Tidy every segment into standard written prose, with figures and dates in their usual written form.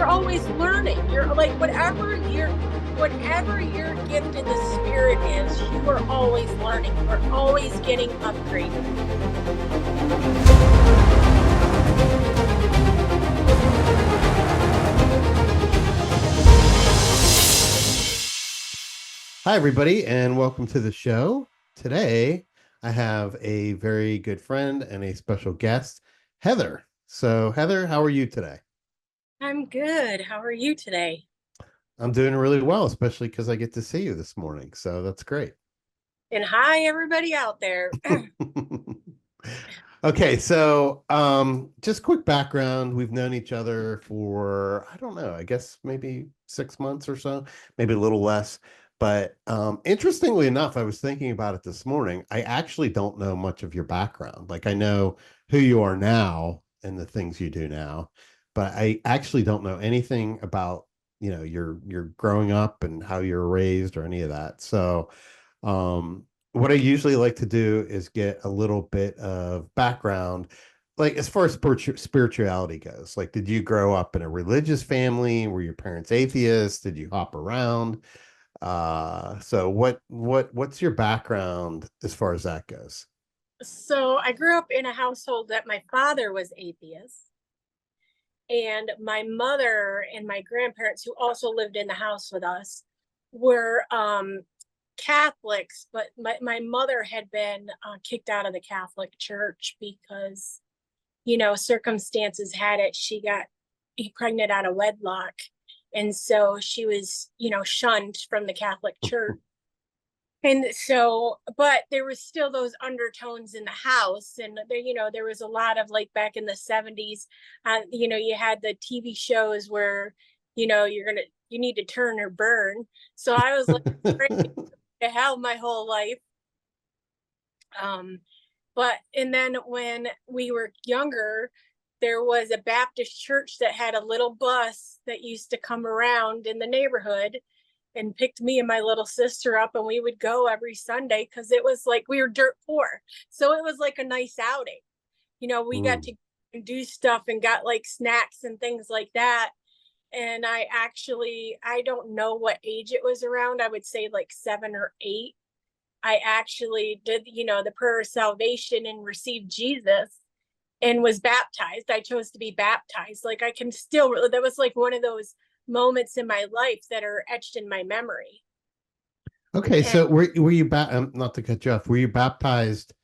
you're always learning. You're like, whatever your gift in the spirit is, you are always learning. You're always getting upgraded. Hi, everybody, and welcome to the show. Today, I have a very good friend and a special guest, Heather. So, Heather, how are you today? I'm good. How are you today? I'm doing really well, especially because I get to see you this morning. So, that's great. And hi, everybody out there. Okay, so just quick background. We've known each other for, I don't know, I guess maybe 6 months or so, maybe a little less. But interestingly enough, I was thinking about it this morning. I actually don't know much of your background. Like I know who you are now and the things you do now, but I actually don't know anything about, your growing up and how you're raised or any of that. So what I usually like to do is get a little bit of background, like as far as spirituality goes. Like, did you grow up in a religious family? Were your parents atheists? Did you hop around? So what's your background as far as that goes? So I grew up in a household that my father was atheist, and my mother and my grandparents, who also lived in the house with us, were Catholics. But my mother had been kicked out of the Catholic Church because, circumstances had it she got pregnant out of wedlock. And so she was, shunned from the Catholic Church. And so, but there was still those undertones in the house. And there, there was a lot of, like, back in the 70s, you had the TV shows where, you need to turn or burn. So I was like, to hell my whole life. Um, and then when we were younger, there was a Baptist church that had a little bus that used to come around in the neighborhood and picked me and my little sister up, and we would go every Sunday because it was like we were dirt poor. So it was like a nice outing. We got Mm. to do stuff and got like snacks and things like that. And I don't know what age it was around. I would say like 7 or 8. I actually did, the prayer of salvation and received Jesus and was baptized. I chose to be baptized. Like I can still, that was like one of those moments in my life that are etched in my memory. Okay, And so were you not to cut you off, were you baptized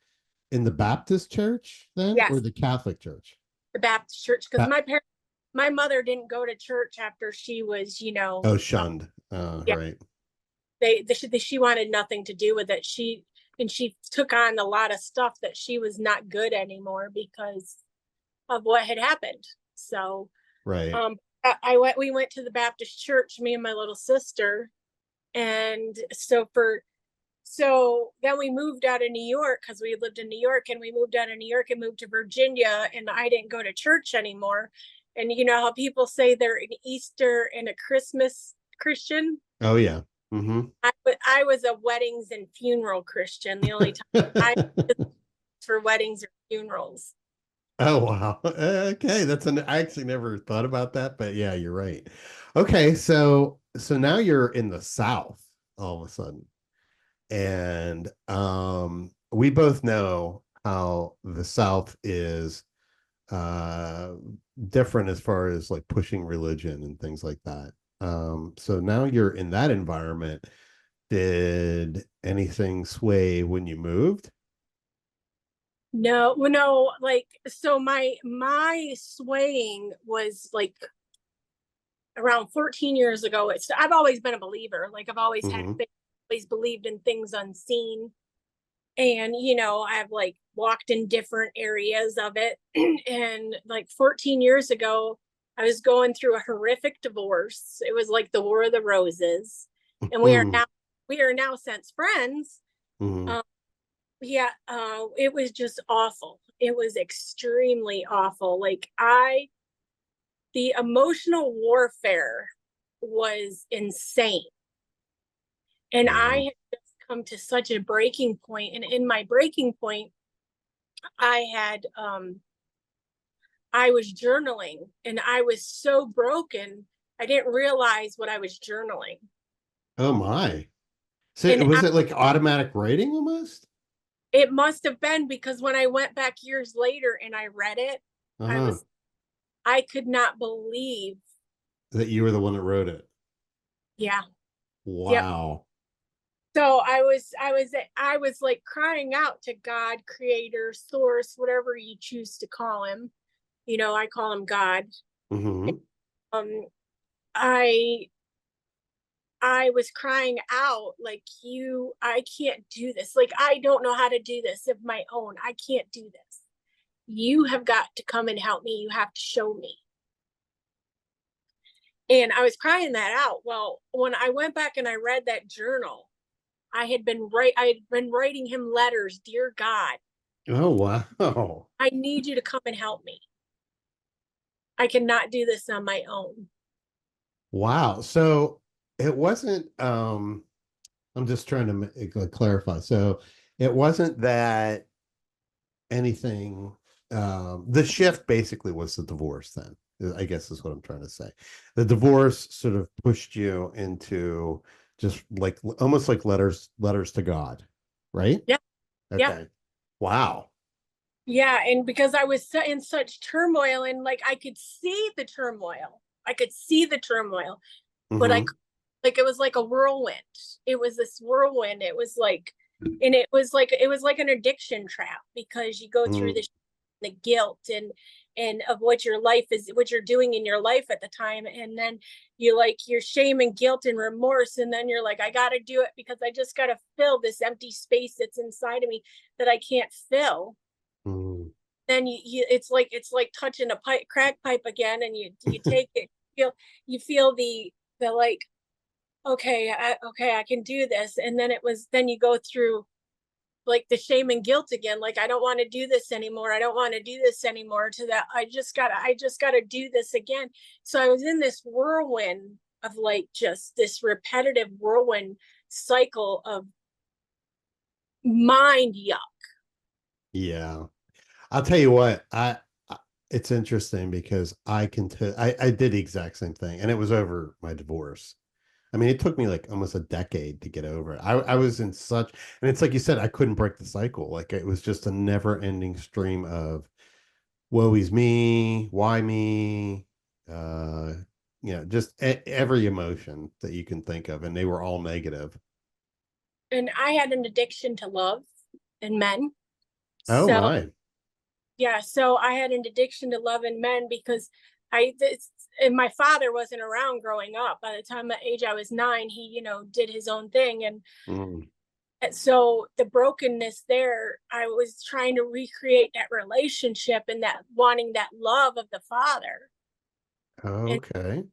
in the Baptist church then or yes, the Catholic church? the Baptist church, because Ba- my mother didn't go to church after she was, oh, shunned. yeah, Right. she wanted nothing to do with it. She took on a lot of stuff that she was not good anymore because of what had happened. So, Right. we went to the Baptist church, me and my little sister. And so then we moved out of New York because we lived in New York, and we moved out of New York and moved to Virginia, and I didn't go to church anymore. And you know how people say they're an Easter and a Christmas Christian? Oh yeah. Mm-hmm. I was a weddings and funeral Christian. The only time I was for weddings or funerals. Oh wow. Okay, I actually never thought about that, but yeah, you're right. Okay, so now you're in the South all of a sudden. And we both know how the South is uh different as far as like pushing religion and things like that. So now you're in that environment. Did anything sway when you moved? No, well, no, like so my swaying was like around 14 years ago. I've always been a believer. Like I've always had Mm-hmm. faith, always believed in things unseen. And I've like walked in different areas of it. And like 14 years ago, I was going through a horrific divorce. It was like the War of the Roses. And we are now since friends. Mm-hmm. Um, yeah, it was just awful. It was extremely awful. The emotional warfare was insane. And I Wow. had just come to such a breaking point. And in my breaking point, I had I was journaling and I was so broken. I didn't realize what I was journaling. Oh my. So And was it like automatic writing almost? it must have been because when I went back years later and I read it, I Uh-huh. was, I could not believe. That you were the one that wrote it. Yeah. Yep. Wow. So I was like crying out to God, creator, source, whatever you choose to call him. You know, I call him God. Hmm. Um, I I was crying out like I can't do this. Like I don't know how to do this of my own. I can't do this. You have got to come and help me. You have to show me. And I was crying that out. Well, when I went back and I read that journal, I had been writing him letters, dear God, Oh wow. I need you to come and help me. I cannot do this on my own. Wow. So it wasn't I'm just trying to clarify. So it wasn't that anything the shift basically was the divorce then. I guess is what I'm trying to say. The divorce sort of pushed you into just like almost like letters to God, right? Yeah, yeah, Okay. Wow. yeah. And because I was in such turmoil and like I could see the turmoil, I could see the turmoil, but Mm-hmm. like it was like a whirlwind. It was this whirlwind. It was like, and it was like an addiction trap because you go through Mm-hmm. the guilt and of what your life is, what you're doing in your life at the time, and then you like your shame and guilt and remorse, and then you're like, I got to do it because I just got to fill this empty space that's inside of me that I can't fill. Mm-hmm. Then it's like touching a pipe, crack pipe again, and you take it, feel you feel the like okay, I can do this. And then then you go through like the shame and guilt again. Like, I don't want to do this anymore. I don't want to do this anymore to that. I just gotta do this again. So I was in this whirlwind of like just this repetitive whirlwind cycle of mind yuck. Yeah. I'll tell you what, it's interesting because I did the exact same thing and it was over my divorce. I mean, it took me like almost a decade to get over it. I was in such, and it's like you said, I couldn't break the cycle. Like it was just a never ending stream of woe is me, why me, uh, just every emotion that you can think of, and they were all negative. And I had an addiction to love and men. Oh So my. yeah, so I had an addiction to love and men because I this and my father wasn't around growing up. By the time the age I was 9, he, did his own thing. Mm. And so the brokenness there, I was trying to recreate that relationship and that wanting that love of the father and Okay.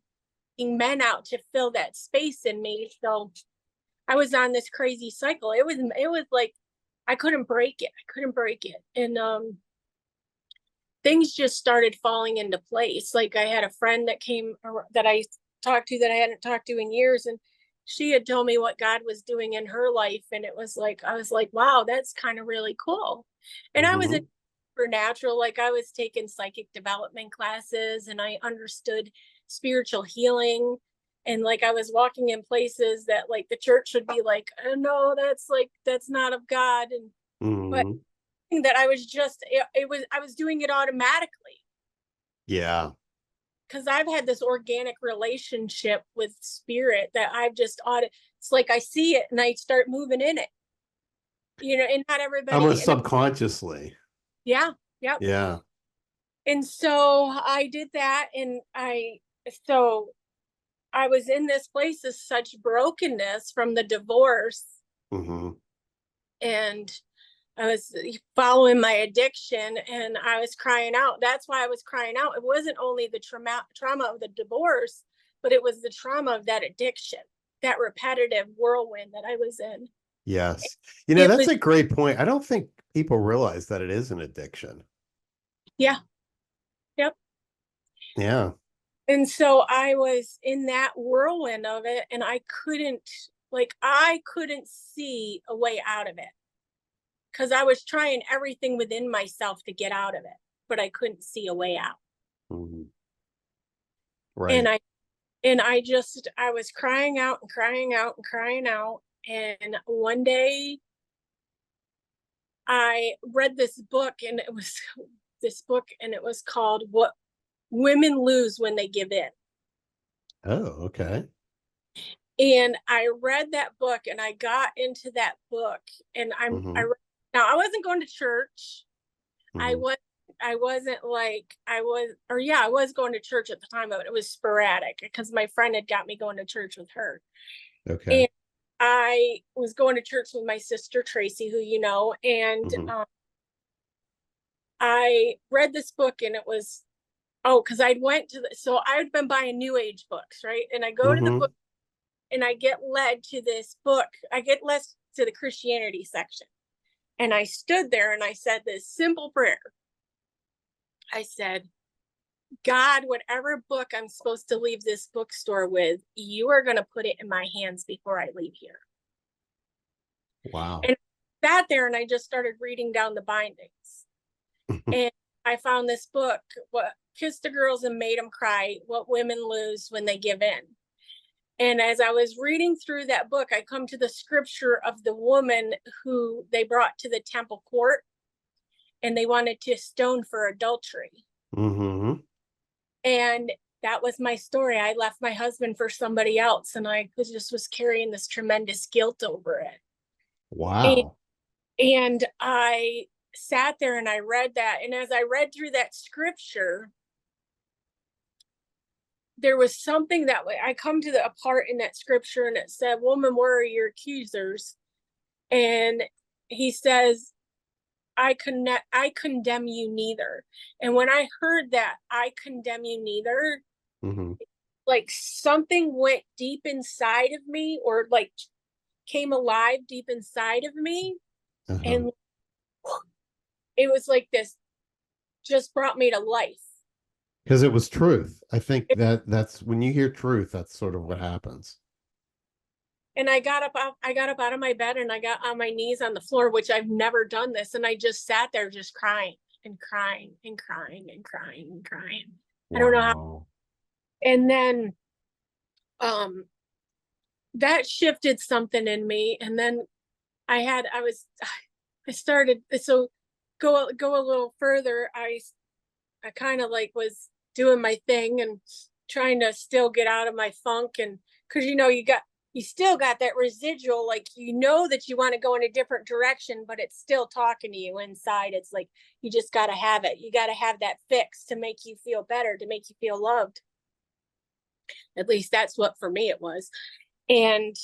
taking men out to fill that space in me. So I was on this crazy cycle. It was like I couldn't break it. I couldn't break it. And things just started falling into place. Like I had a friend that I talked to that I hadn't talked to in years, and she had told me what God was doing in her life, and it was like I was like, wow, that's kind of really cool. And I was in Hmm. supernatural, like I was taking psychic development classes, and I understood spiritual healing. And like I was walking in places that like the church would be like, oh, no, that's not of God. And but Hmm. that it was I was doing it automatically Yeah. because I've had this organic relationship with spirit that I've just it's like I see it and I start moving in it, and not everybody. Almost And subconsciously. yeah, yep. Yeah. And so I did that, and so I was in this place of such brokenness from the divorce, Hmm. and I was following my addiction and I was crying out. That's why I was crying out. It wasn't only the trauma of the divorce, but it was the trauma of that addiction, that repetitive whirlwind that I was in. Yes. It That's was, a great point. I don't think people realize that it is an addiction. yeah, yep. Yeah. And so I was in that whirlwind of it and I couldn't see a way out of it because I was trying everything within myself to get out of it, but I couldn't see a way out. Mhm. And Right. I was crying out and crying out and crying out. And one day I read this book, and it was called What Women Lose When They Give In. Oh, okay. And I read that book, and I got into that book, and Hmm. now I wasn't going to church. I Hmm. was I wasn't like I was, or yeah, I was going to church at the time, but it was sporadic because my friend had got me going to church with her. Okay. And I was going to church with my sister Tracy, who you know, and Hmm. I read this book, and it was, oh, because I'd went to so I'd been buying New Age books, right? And I go to the book, Hmm. and I get led to this book. I get led to the Christianity section, and I stood there and I said this simple prayer. I said, God, whatever book I'm supposed to leave this bookstore with, you are going to put it in my hands before I leave here. Wow. And I sat there and I just started reading down the bindings. And I found this book, What Kissed the Girls and Made Them Cry, What Women Lose When They Give In. And as I was reading through that book, I come to the scripture of the woman who they brought to the temple court and they wanted to stone for adultery. Hmm. And that was my story. I left my husband for somebody else, and I just was carrying this tremendous guilt over it. And, Wow. and I sat there and I read that. And as I read through that scripture, there was something that way. I come to a part in that scripture, and it said, "Woman, where are your accusers?" And he says, I condemn you neither. And when I heard that, I condemn you neither, Hmm. like something went deep inside of me, or like came alive deep inside of me. Uh-huh. And it was like this just brought me to life. Because it was truth. I think that's when you hear truth, that's sort of what happens. And I got up out of my bed and I got on my knees on the floor, which I've never done this. And I just sat there just crying and crying and crying and crying and crying. I don't know how. Wow. And then um that shifted something in me. And then I was I started, so go a little further. I kind of like was doing my thing and trying to still get out of my funk. And because you still got that residual, like that you want to go in a different direction, but it's still talking to you inside. It's like you just got to have it. You got to have that fix to make you feel better, to make you feel loved. At least that's what for me it was. And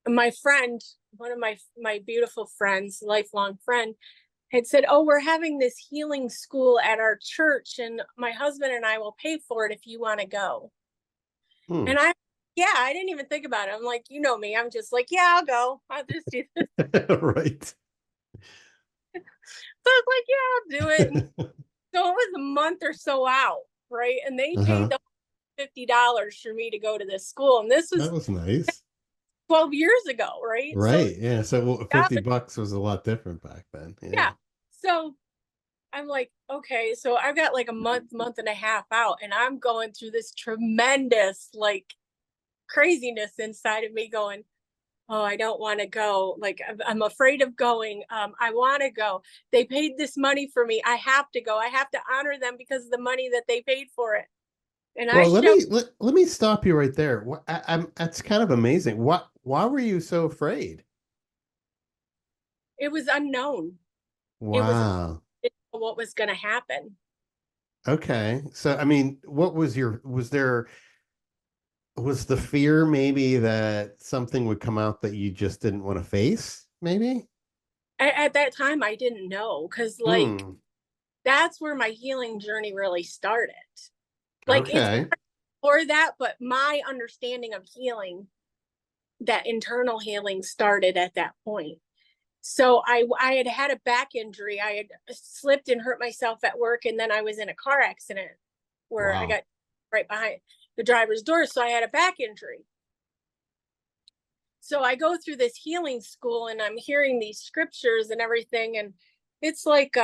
my friend, one of my beautiful friends, lifelong friend, had said, "Oh, we're having this healing school at our church, and my husband and I will pay for it if you want to go." Hmm. And yeah, I didn't even think about it. I'm like, you know me, I'm just like, yeah, I'll go. I'll just do this. Right. So I was like, yeah, I'll do it. And so it was a month or so out, right? And they paid Uh-huh. the $50 for me to go to this school, and this That was was nice. 12 years ago, right? So Right. Yeah. So well, $50 was a lot different back then. Yeah. yeah. So I'm like, okay, so I've got like a month and a half out, and I'm going through this tremendous like craziness inside of me going, oh, I don't want to go. Like, I'm afraid of going. I want to go. They paid this money for me. I have to go. I have to honor them because of the money that they paid for it. And I Well, show let me stop you right there. I'm that's kind of amazing. Why were you so afraid? it was unknown. It was Wow. what was going to happen. Okay. So I mean, what was was the fear maybe that something would come out that you just didn't want to face? Maybe? At that time, I didn't know because, like, Hmm. that's where my healing journey really started. Like, it's Okay. for that, but my understanding of healing, that internal healing, started at that point. So I had had a back injury. I had slipped and hurt myself at work, and then I was in a car accident where I Wow. got right behind the driver's door. So I had a back injury. So I go through this healing school, and I'm hearing these scriptures and everything, and it's like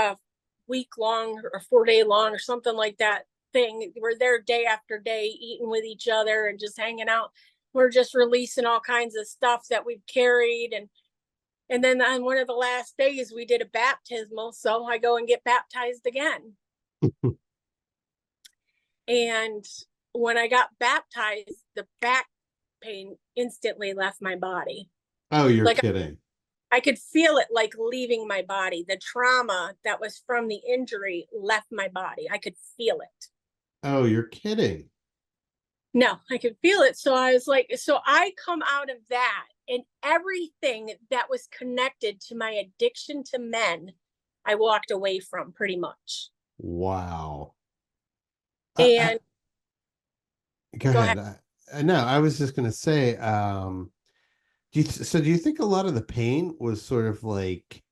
week long or 4 day long or something like that thing. We're there day after day eating with each other and just hanging out. We're just releasing all kinds of stuff that we've carried. And then on one of the last days we did a baptismal, so I go and get baptized again. And when I got baptized, the back pain instantly left my body. Oh, you're Like kidding. I could feel it like leaving my body. The trauma that was from the injury left my body. I could feel it. Oh, you're kidding. No, I could feel it. So I was like, so I come out of that, and everything that was connected to my addiction to men, I walked away from pretty much. Wow. I, And go go ahead. ahead. No, I was just going to say, do you think a lot of the pain was sort of like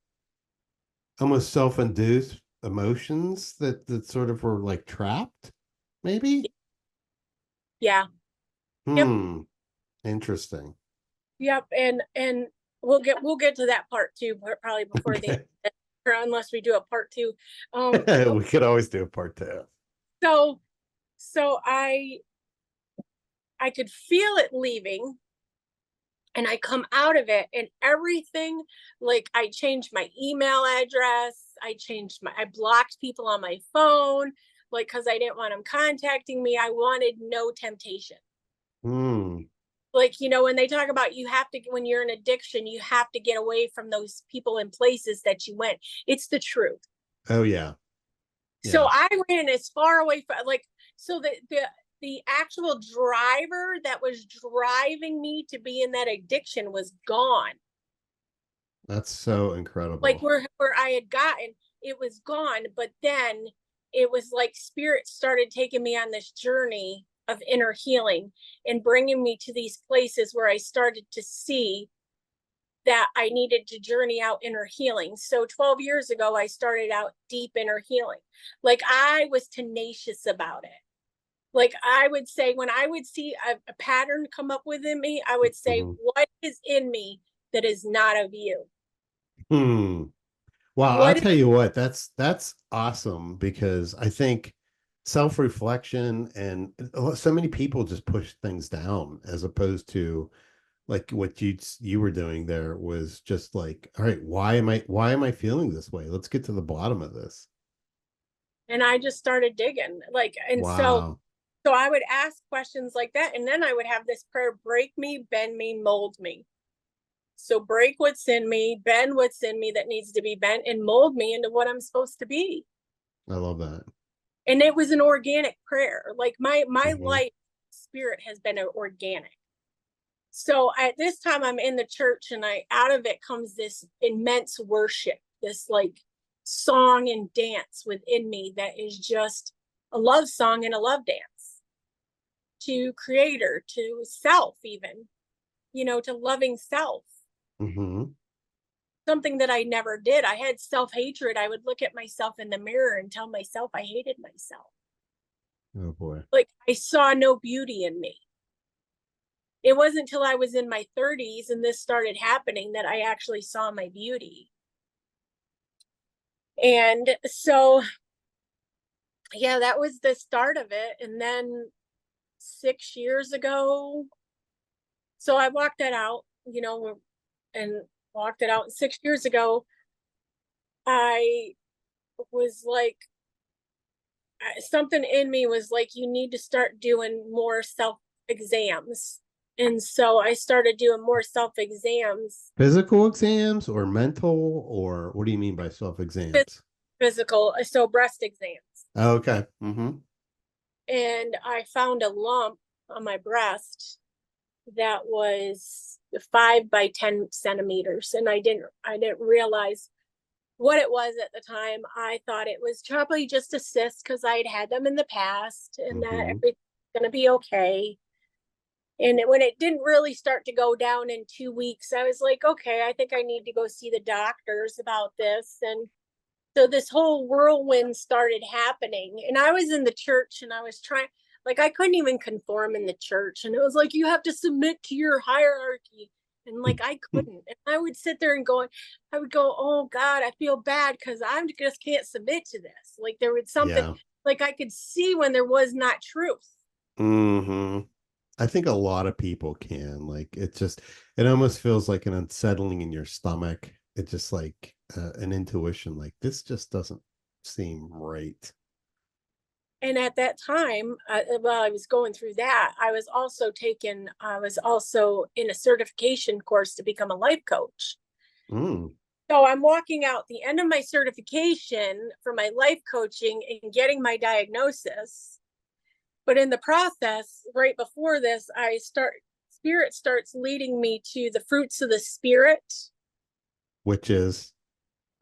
almost self-induced emotions that sort of were like trapped, maybe? Yeah. Yep. Hmm. Interesting. Yep. And we'll get to that part too, probably before the Okay. or unless we do a part two. We could always do a part two. So so I could feel it leaving, and I come out of it, and everything, like I changed my email address, I blocked people on my phone, like because I didn't want them contacting me. I wanted no temptation. Hmm. Like, when they talk about you have to, when you're in addiction, you have to get away from those people and places that you went. It's the truth. Oh yeah. So Yeah. I ran as far away from, like, so the actual driver that was driving me to be in that addiction was gone. That's so Like incredible. where I had gotten, it was gone. But then it was like spirit started taking me on this journey of inner healing and bringing me to these places where I started to see that I needed to journey out inner healing. So 12 years ago, I started out deep inner healing. Like I was tenacious about it. Like I would say, when I would see a pattern come up within me, I would say, Mhm. what is in me that is not of you? Hmm. Wow, I'll What is, tell you what, that's awesome because I think self-reflection and so many people just push things down as opposed to like what you were doing there was just like, all right, why am I feeling this way? Let's get to the bottom of this. and I just started digging. Like, and Wow. so I would ask questions like that. And then I would have this prayer: break me, bend me, mold me. So break what's in me, bend what's in me that needs to be bent, and mold me into what I'm supposed to be. I love that. And it was an organic prayer. Like my Hmm. life spirit has been organic. So at this time I'm in the church, and I out of it comes this immense worship, this like song and dance within me that is just a love song and a love dance to creator, to self, even, to loving self. Hmm. Something that I never did. I had self-hatred. I would look at myself in the mirror and tell myself I hated myself. Oh boy. Like I saw no beauty in me. It wasn't until I was in my 30s and this started happening that I actually saw my beauty. And so, yeah, that was the start of it. And then 6 years ago, so I walked that out, and walked it out. And 6 years ago, I was like, something in me was like, you need to start doing more self exams. And so I started doing more self exams, Physical exams or mental, or what do you mean by self-exams? physical, so breast exams. Oh, okay. Hmm. And I found a lump on my breast that was 5 by 10 centimeters. And I didn't realize what it was at the time. I thought it was probably just a cyst because I had them in the past and that Hmm. everything's going to be okay. And when it didn't really start to go down in 2 weeks, I was like, okay, I think I need to go see the doctors about this. And so this whole whirlwind started happening. And I was in the church and I was trying, like, I couldn't even conform in the church. And it was like, you have to submit to your hierarchy. And like I couldn't. And I would sit there and I would go, oh God, I feel bad because I just can't submit to this. Like there was something Yeah. like I could see when there was not truth. Hmm. I think a lot of people can. Like it almost feels like an unsettling in your stomach. It's just like an intuition, like this just doesn't seem right. And at that time, while I was going through that, I was also in a certification course to become a life coach. Mm. So I'm walking out the end of my certification for my life coaching and getting my diagnosis. But in the process, right before this, spirit starts leading me to the fruits of the spirit, Which is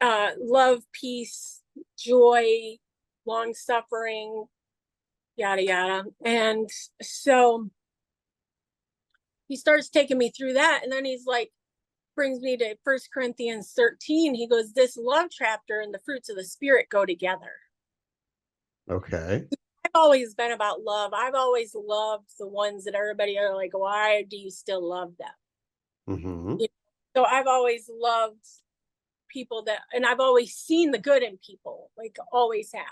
love, peace, joy, long suffering, yada yada. And so he starts taking me through that, and then he's like, brings me to 1 Corinthians 13. He goes, this love chapter and the fruits of the spirit go together. okay. I've always been about love. I've always loved the ones that everybody are like, why do you still love them? Hmm. You know? So I've always loved people and I've always seen the good in people, like always have.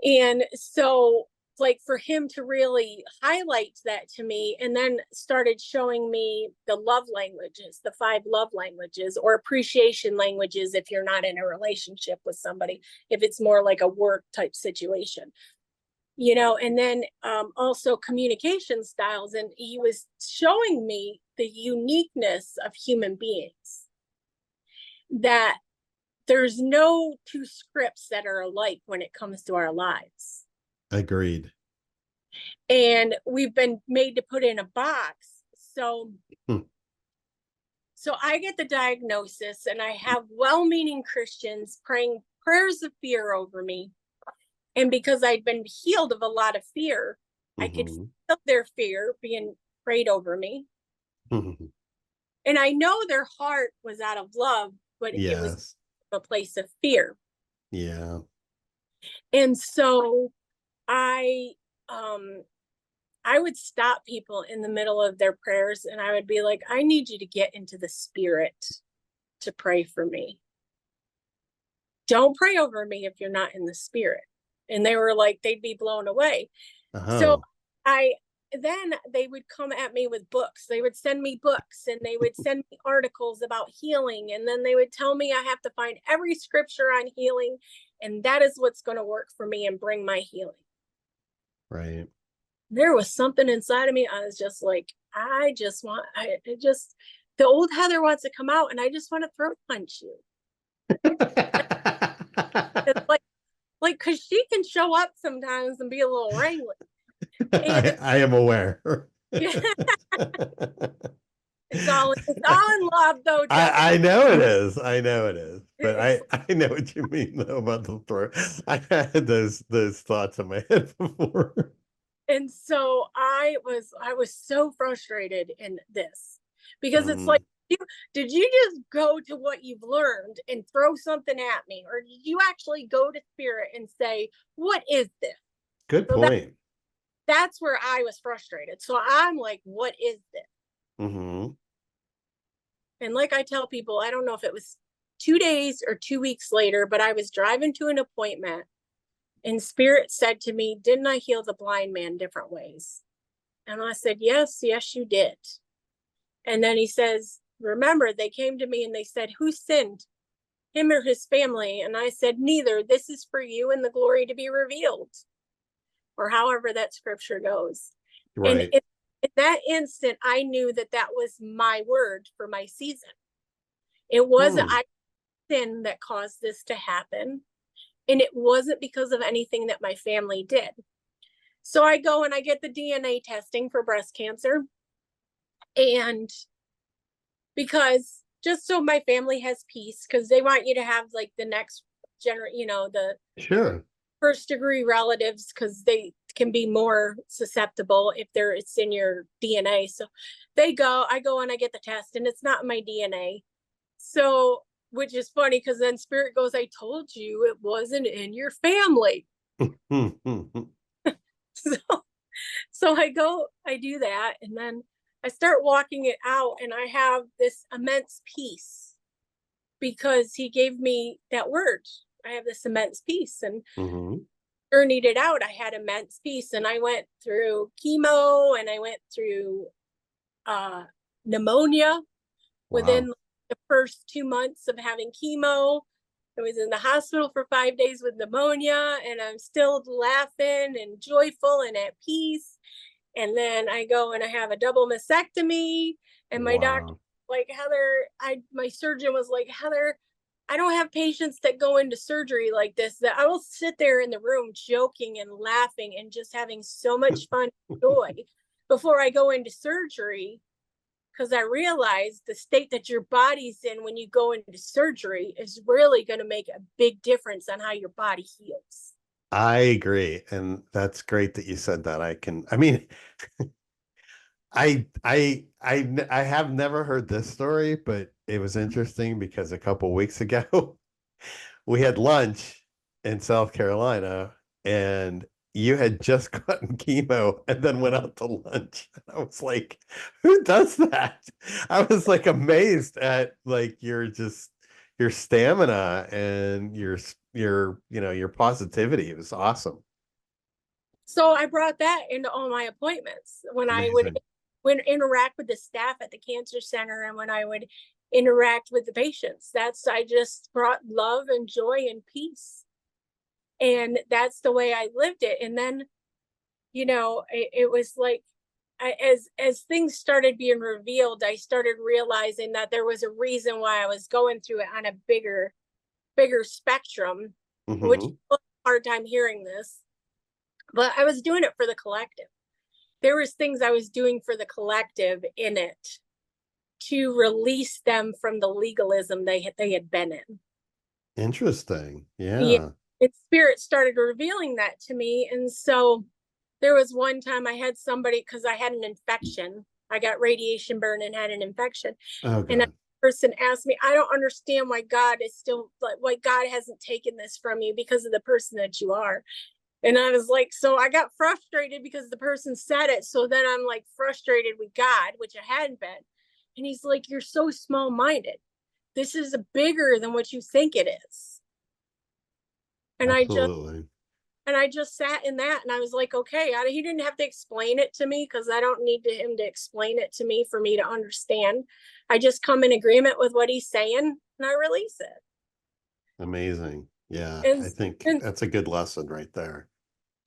And so, like, for him to really highlight that to me and then started showing me the love languages, the 5 love languages or appreciation languages if you're not in a relationship with somebody, if it's more like a work type situation, and then also communication styles. And he was showing me the uniqueness of human beings, that there's no two scripts that are alike when it comes to our lives. Agreed. And we've been made to put in a box. So, Hmm. so I get the diagnosis and I have well-meaning Christians praying prayers of fear over me. And because I'd been healed of a lot of fear, I could Hmm. feel their fear being prayed over me. Hmm. And I know their heart was out of love, but it was Yes. a place of fear. Yeah. And so I um I would stop people in the middle of their prayers and I would be like, I need you to get into the spirit to pray for me. Don't pray over me if you're not in the spirit. And they were like, they'd be blown away. So Oh. I then they would come at me with books. They would send me books and they would send me articles about healing. And then they would tell me I have to find every scripture on healing. And that is what's going to work for me and bring my healing. Right. There was something inside of me. I was just like, the old Heather wants to come out and I just want to throat punch you. It's like, cause she can show up sometimes and be a little wrangling. And I am aware. yeah, it's all in love though, Jeff. I know it is. I know it is. But It's I know what you mean though about the throat. I had those thoughts in my head before. and so I was so frustrated in this because it's like, Mm, did you just go to what you've learned and throw something at me, or did you actually go to spirit and say, what is this? good So point. that's where I was frustrated. So I'm like, what is this? Hmm. And like I tell people, I don't know if it was 2 days or 2 weeks later, but I was driving to an appointment and spirit said to me, didn't I heal the blind man different ways? And I said, yes, you did. And then he says, remember, they came to me and they said, who sinned, him or his family? And I said, neither. This is for you and the glory to be revealed, or however that scripture goes. And Right. in that instant, I knew that that was my word for my season. It was Hmm. I sin that caused this to happen. And it wasn't because of anything that my family did. So I go and I get the DNA testing for breast cancer. And because just so my family has peace, because they want you to have like the next the Sure. first degree relatives, because they can be more susceptible if it's in your DNA. So I go and I get the test and it's not my DNA. So, which is funny because then spirit goes, I told you it wasn't in your family. Hmm. So, so I do that. And then I start walking it out and I have this immense peace because he gave me that word. I have this immense peace, and Hmm. journeyed it out. I had immense peace, and I went through chemo and I went through uh, pneumonia Wow. within the first 2 months of having chemo. I was in the hospital for 5 days with pneumonia, and I'm still laughing and joyful and at peace. And then I go and I have a double mastectomy, and my doctor, Wow. like, Heather, my surgeon was like, Heather, I don't have patients that go into surgery like this, that I will sit there in the room joking and laughing and just having so much fun and joy before I go into surgery, because I realized the state that your body's in when you go into surgery is really going to make a big difference on how your body heals. I agree. And that's great that you said that. I mean, I have never heard this story, but it was interesting because a couple weeks ago we had lunch in South Carolina and you had just gotten chemo and then went out to lunch. And I was like, who does that? I was like amazed at like your stamina and your positivity. It was awesome. So I brought that into all my appointments when I would Amazing. interact with the staff at the cancer center and when I would interact with the patients. I just brought love and joy and peace. And that's the way I lived it. And then, it was like, as things started being revealed, I started realizing that there was a reason why I was going through it on a bigger spectrum, which Hmm. was a hard time hearing this, but I was doing it for the collective. There was things I was doing for the collective in it to release them from the legalism they had been in. Interesting. Yeah, Yeah. and spirit started revealing that to me. And so there was one time I had somebody, because I had an infection. I got radiation burn and had an infection. Oh And a God. person asked me, I don't understand why God is still, like, why God hasn't taken this from you because of the person that you are. And I was like, so I got frustrated because the person said it. So then I'm like frustrated with God, which I hadn't been. And he's like, you're so small minded. This is bigger than what you think it is. And I just, Absolutely. and I just sat in that and I was like, okay, he didn't have to explain it to me because I don't need him to explain it to me for me to understand. I just come in agreement with what he's saying and I release it. Amazing. Yeah. And I think and that's a good lesson right there.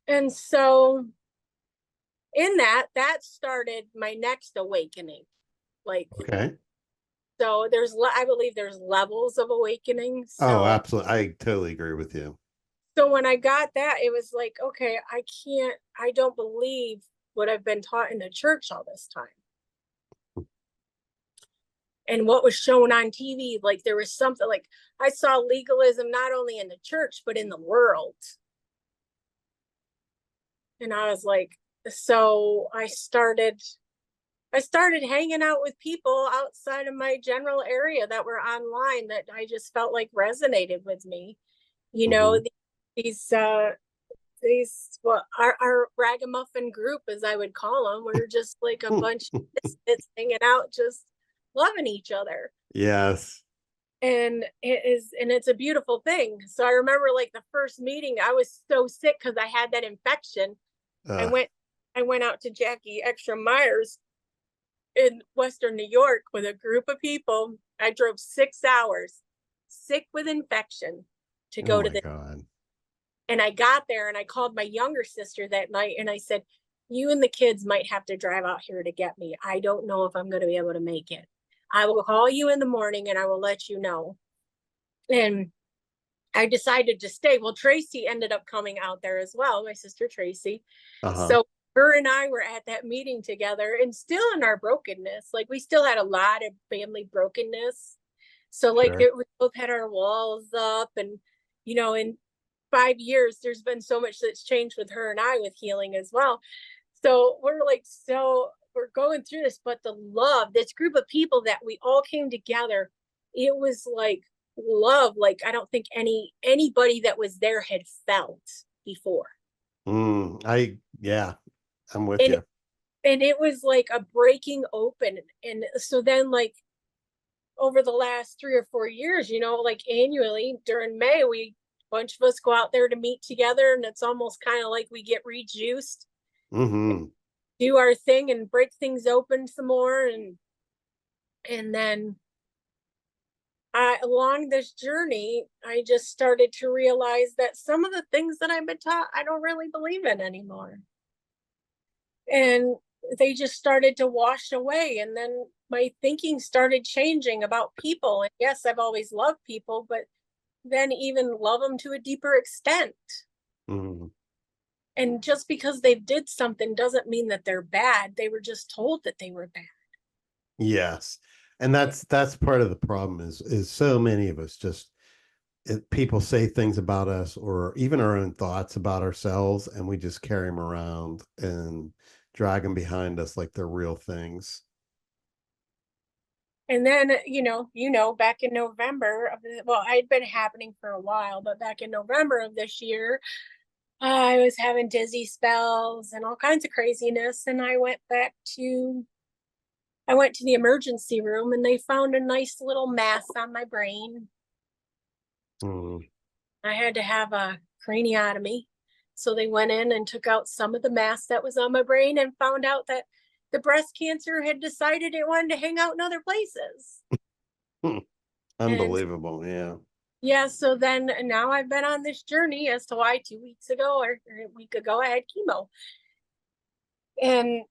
and so in that started my next awakening. Like, Okay. so I believe there's levels of awakening. Oh, So absolutely. I totally agree with you. when I got that, it was like, okay, I don't believe what I've been taught in the church all this time. And what was shown on TV, like there was something, like I saw legalism not only in the church but in the world. And I was like, so I started hanging out with people outside of my general area that were online that I just felt like resonated with me. You know, Hmm. these well, our ragamuffin group, as I would call them, were just like a bunch of misfits hanging out, just loving each other. Yes. And it's a beautiful thing. So I remember, like, the first meeting, I was so sick because I had that infection. I Uh, went I went out to Jackie Extra Myers in Western New York with a group of people. I drove 6 hours, sick with infection, to oh go to my the. God. And I got there and I called my younger sister that night and I said, "You and the kids might have to drive out here to get me. I don't know if I'm going to be able to make it. I will call you in the morning and I will let you know." And I decided to stay. Well, Tracy ended up coming out there as well, my sister Tracy. Uh-huh. So her and I were at that meeting together, and still in our brokenness. Like, we still had a lot of family brokenness. So, like, Sure. we both had our walls up, and in 5 years, there's been so much that's changed with her and I with healing as well. So we're going through this, but the love, this group of people that we all came together, it was like love, like I don't think anybody that was there had felt before. Yeah, I'm with And you. And it was like a breaking open. And so then, like, over the last 3 or 4 years, like annually during May, we bunch of us go out there to meet together, and it's almost kind of like we get rejuiced, Mm-hmm. do our thing, and break things open some more, and then along this journey, I just started to realize that some of the things that I've been taught, I don't really believe in anymore. And they just started to wash away. And then my thinking started changing about people. And yes, I've always loved people, but then even love them to a deeper extent. Mm-hmm. And just because they did something doesn't mean that they're bad. They were just told that they were bad. Yes. And that's part of the problem is so many of us just people say things about us or even our own thoughts about ourselves, and we just carry them around and drag them behind us like they're real things. And then, back in November well, I'd been happening for a while, but back in November of this year, I was having dizzy spells and all kinds of craziness. And I went to the emergency room, and they found a nice little mass on my brain. Mm. I had to have a craniotomy. So they went in and took out some of the mass that was on my brain and found out that the breast cancer had decided it wanted to hang out in other places. And Unbelievable. Yeah. yeah, so then now I've been on this journey as to why 2 weeks ago or a week ago I had chemo. And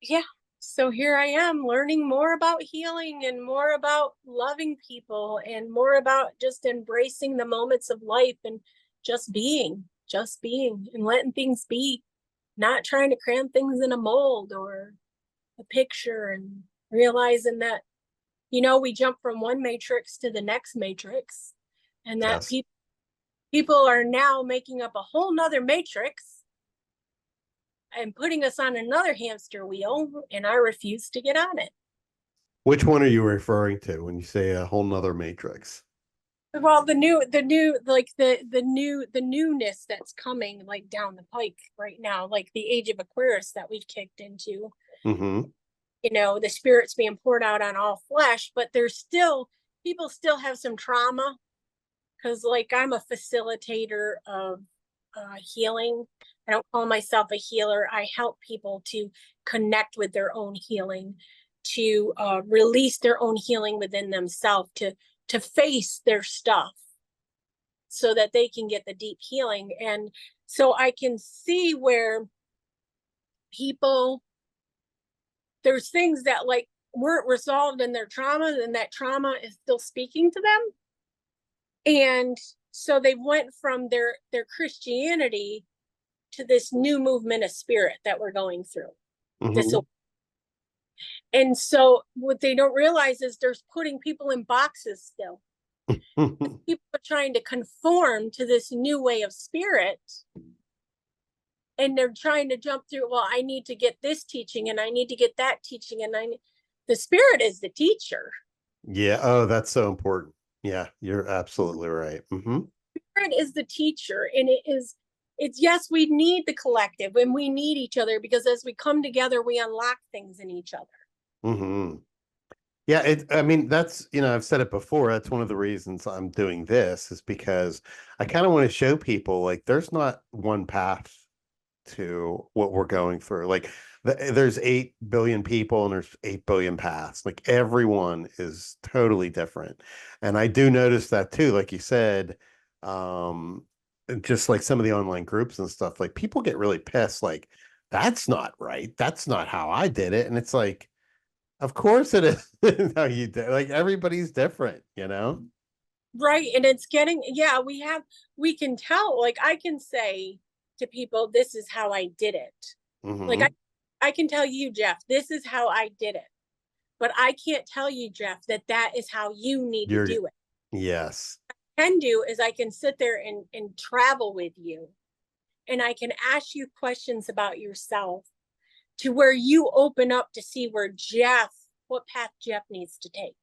yeah, so here I am learning more about healing and more about loving people and more about just embracing the moments of life and just being and letting things be, not trying to cram things in a mold or a picture, and realizing that, we jump from one matrix to the next matrix, and that Yes. people are now making up a whole nother matrix and putting us on another hamster wheel, and I refuse to get on it. Which one are you referring to when you say a whole nother matrix? Well, the newness that's coming like down the pike right now, like the age of Aquarius that we've kicked into, Mm-hmm. the spirit's being poured out on all flesh, but there's still, people still have some trauma, because like I'm a facilitator of healing. I don't call myself a healer. I help people to connect with their own healing, to release their own healing within themselves, to face their stuff so that they can get the deep healing. And so I can see where people, there's things that like weren't resolved in their trauma, and that trauma is still speaking to them. And so they went from their Christianity to this new movement of spirit that we're going through. This, Mm-hmm. and so what they don't realize is there's putting people in boxes still. People are trying to conform to this new way of spirit, and they're trying to jump through, well, I need to get this teaching and I need to get that teaching, and the spirit is the teacher. Yeah. Oh, that's so important. Yeah, you're absolutely right. Mm-hmm. Spirit is the teacher, and it's yes, we need the collective and we need each other, because as we come together we unlock things in each other. Mm-hmm. Yeah, I mean, that's, I've said it before. That's one of the reasons I'm doing this is because I kind of want to show people like there's not one path to what we're going through. Like there's 8 billion people and there's 8 billion paths. Like everyone is totally different. And I do notice that too, like you said, um, just like some of the online groups and stuff, like people get really pissed, like, that's not right. That's not how I did it. And it's like, of course it is how you did. Like everybody's different. Right, and it's getting, yeah, we can tell, like I can say to people, this is how I did it. Like Hmm. I can tell you, Jeff, this is how I did it, but I can't tell you, Jeff, that that is how you need to You're do it. yes. Can do is I can sit there and travel with you, and I can ask you questions about yourself to where you open up to see what path Jeff needs to take.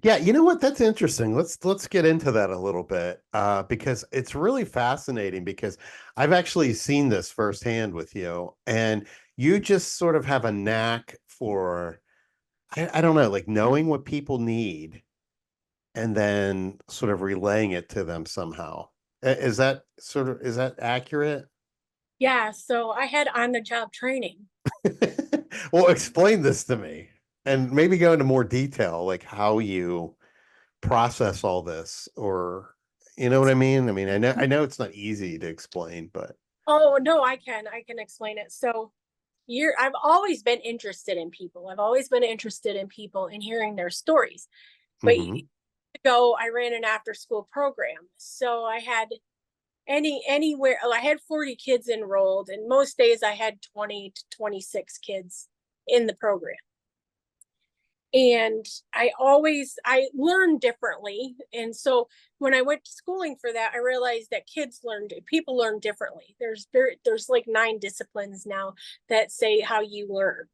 Yeah, you know what? That's interesting. Let's get into that a little bit, because it's really fascinating because I've actually seen this firsthand with you, and you just sort of have a knack for, I don't know, like knowing what people need and then sort of relaying it to them somehow. Is that is that accurate? Yeah, so I had on the job training. Well, explain this to me and maybe go into more detail, like how you process all this, or you know what I mean? I know it's not easy to explain, but Oh, no, I can explain it. So I've always been interested in people. I've always been interested in people and hearing their stories. But hmm ago, I ran an after school program. So I had anywhere, I had 40 kids enrolled, and most days I had 20 to 26 kids in the program. And I learned differently. And so when I went to schooling for that, I realized that people learn differently. There's like 9 disciplines now that say how you learn. hmm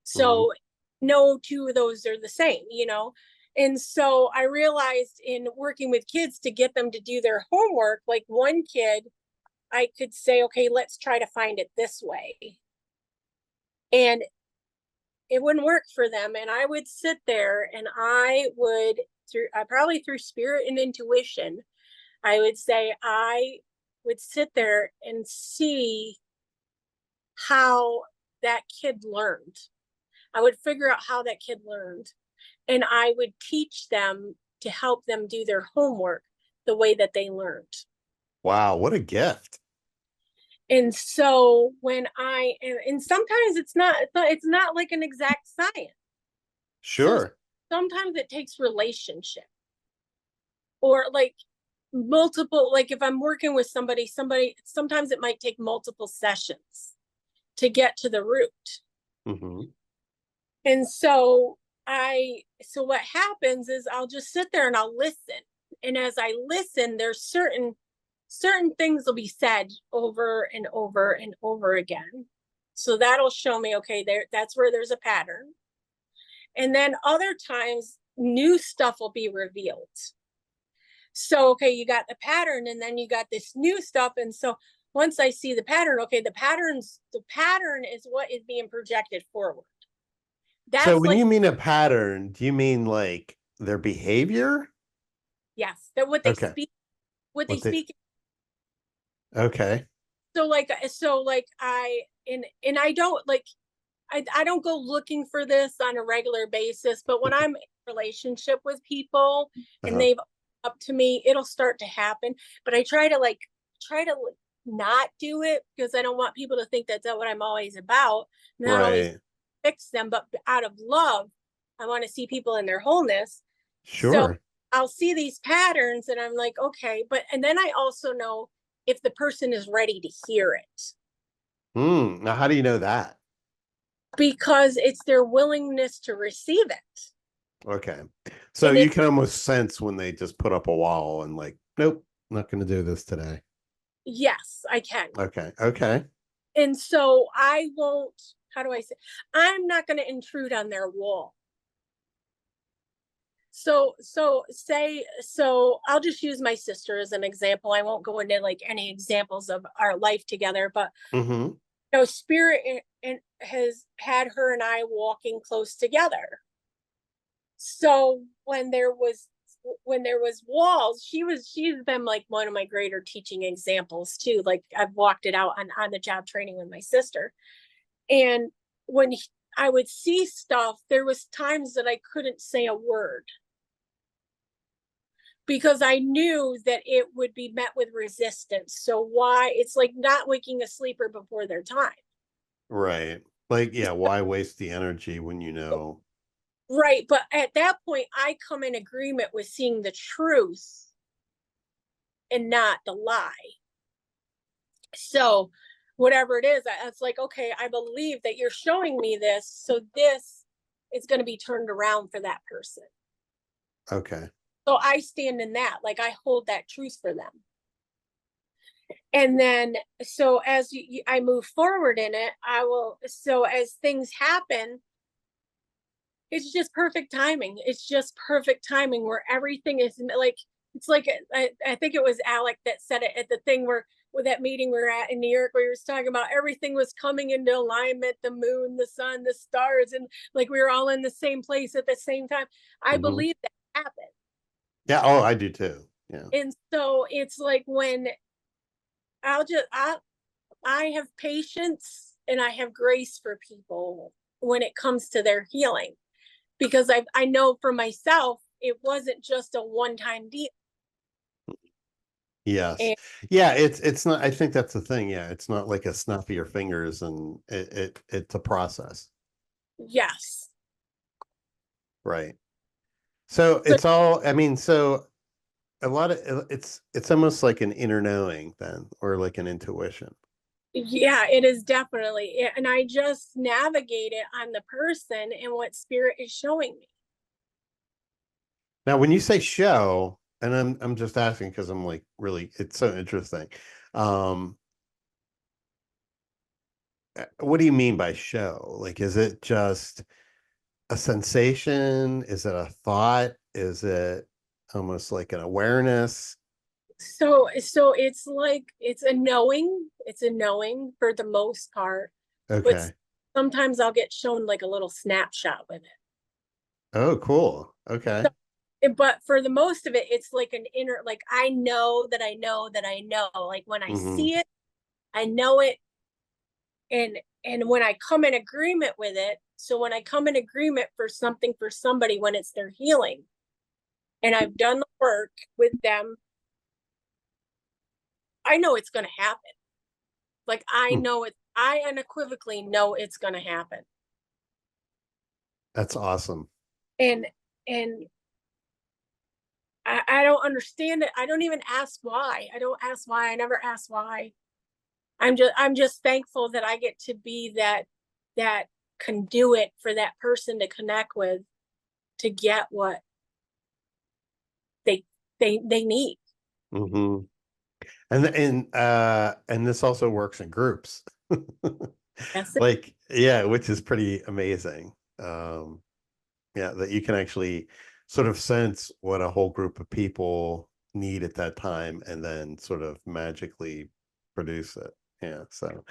So no two of those are the same, you know? And so I realized in working with kids to get them to do their homework, like one kid, I could say, okay, let's try to find it this way. And it wouldn't work for them. And I would sit there and I would, probably through spirit and intuition, I would say, I would sit there and see how that kid learned. I would figure out how that kid learned, and I would teach them to help them do their homework the way that they learned. Wow, what a gift. And so and sometimes it's not like an exact science. So Sure. sometimes it takes relationship, or like multiple, like if I'm working with somebody, sometimes it might take multiple sessions to get to the root. hmm And so what happens is I'll just sit there and I'll listen. And as I listen, there's certain things will be said over and over and over again. So that'll show me, okay, that's where there's a pattern. And then other times new stuff will be revealed. So okay, you got the pattern and then you got this new stuff. And so once I see the pattern, okay, the pattern is what is being projected forward. So That's when like, you mean a pattern, do you mean like their behavior? yes, that Okay. what they What they speak. okay. So like and I don't like, I don't go looking for this on a regular basis, but when I'm in a relationship with people and Uh-huh. they've up to me, it'll start to happen. But I try to not do it because I don't want people to think that's not what I'm always about. Not always Right. fix them, but out of love, I want to see people in their wholeness. So Sure. I'll see these patterns and I'm like, okay, and then I also know if the person is ready to hear it, Now how do you know that? because it's their willingness to receive it. Okay. So And you if can almost sense when they just put up a wall and like, nope, not going to do this today. Yes, I can. Okay. Okay. And so I won't, how do I say, I'm not going to intrude on their wall. So I'll just use my sister as an example. I won't go into like any examples of our life together, but hmm spirit has had her and I walking close together. So when there was walls, she's been like one of my greater teaching examples too. Like I've walked it out on the job training with my sister. And when I would see stuff, there was times that I couldn't say a word because I knew that it would be met with resistance. So why, it's like not waking a sleeper before their time. Right. Like, yeah, why waste the energy when you know? Right. But at that point, I come in agreement with seeing the truth and not the lie. So whatever it is, it's like, okay, I believe that you're showing me this. So this is going to be turned around for that person. Okay. So I stand in that, like I hold that truth for them. And then, so as I move forward in it, so as things happen, it's just perfect timing where everything is like, it's like, I think it was Alec that said it at the thing where with that meeting we were at in New York, where he was talking about everything was coming into alignment, the moon, the sun, the stars, and like we were all in the same place at the same time. I Hmm. believe that happened. Yeah. Oh, I do too. Yeah. And so it's like when I have patience and I have grace for people when it comes to their healing, because I know for myself it wasn't just a one-time deal. Yes. And Yeah, it's not, I think that's the thing. Yeah, it's not like a snap of your fingers, and it's a process. yes. Right. So So it's all, I mean, so a lot of it's almost like an inner knowing then, or like an intuition. yeah, it is definitely. And I just navigate it on the person and what spirit is showing me. Now, when you say show, and I'm just asking because I'm like really, it's so interesting. Um, what do you mean by show? Like, is it just a sensation? Is it a thought? Is it almost like an awareness? So it's like it's a knowing for the most part, but Okay. sometimes I'll get shown like a little snapshot with it. Oh, cool. Okay. So, but for the most of it, it's like an inner, like I know that I know that I know. Like when I Hmm. see it, I know it, and when I come in agreement with it. So when I come in agreement for something for somebody when it's their healing, and I've done the work with them, I know it's going to happen. Like I Hmm. know it. I unequivocally know it's going to happen. That's awesome. And and I don't understand it. I don't even ask why. I don't ask why. I never ask why. I'm just thankful that I get to be that conduit for that person to connect with, to get what they they need. Hmm. And this also works in groups. That's it. Like, yeah, which is pretty amazing. Yeah, that you can actually sort of sense what a whole group of people need at that time and then sort of magically produce it. Yeah. So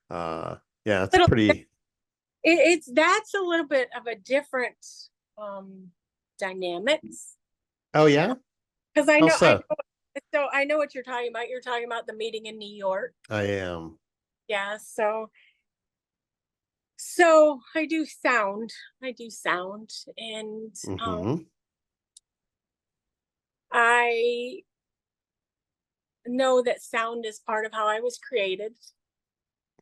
uh yeah, it's Little, pretty. it's that's a little bit of a different um dynamics, Oh yeah? because How so? I know what you're talking about. You're talking about the meeting in New York. I am. Yeah, so I do sound, and Mm-hmm. I know that sound is part of how I was created.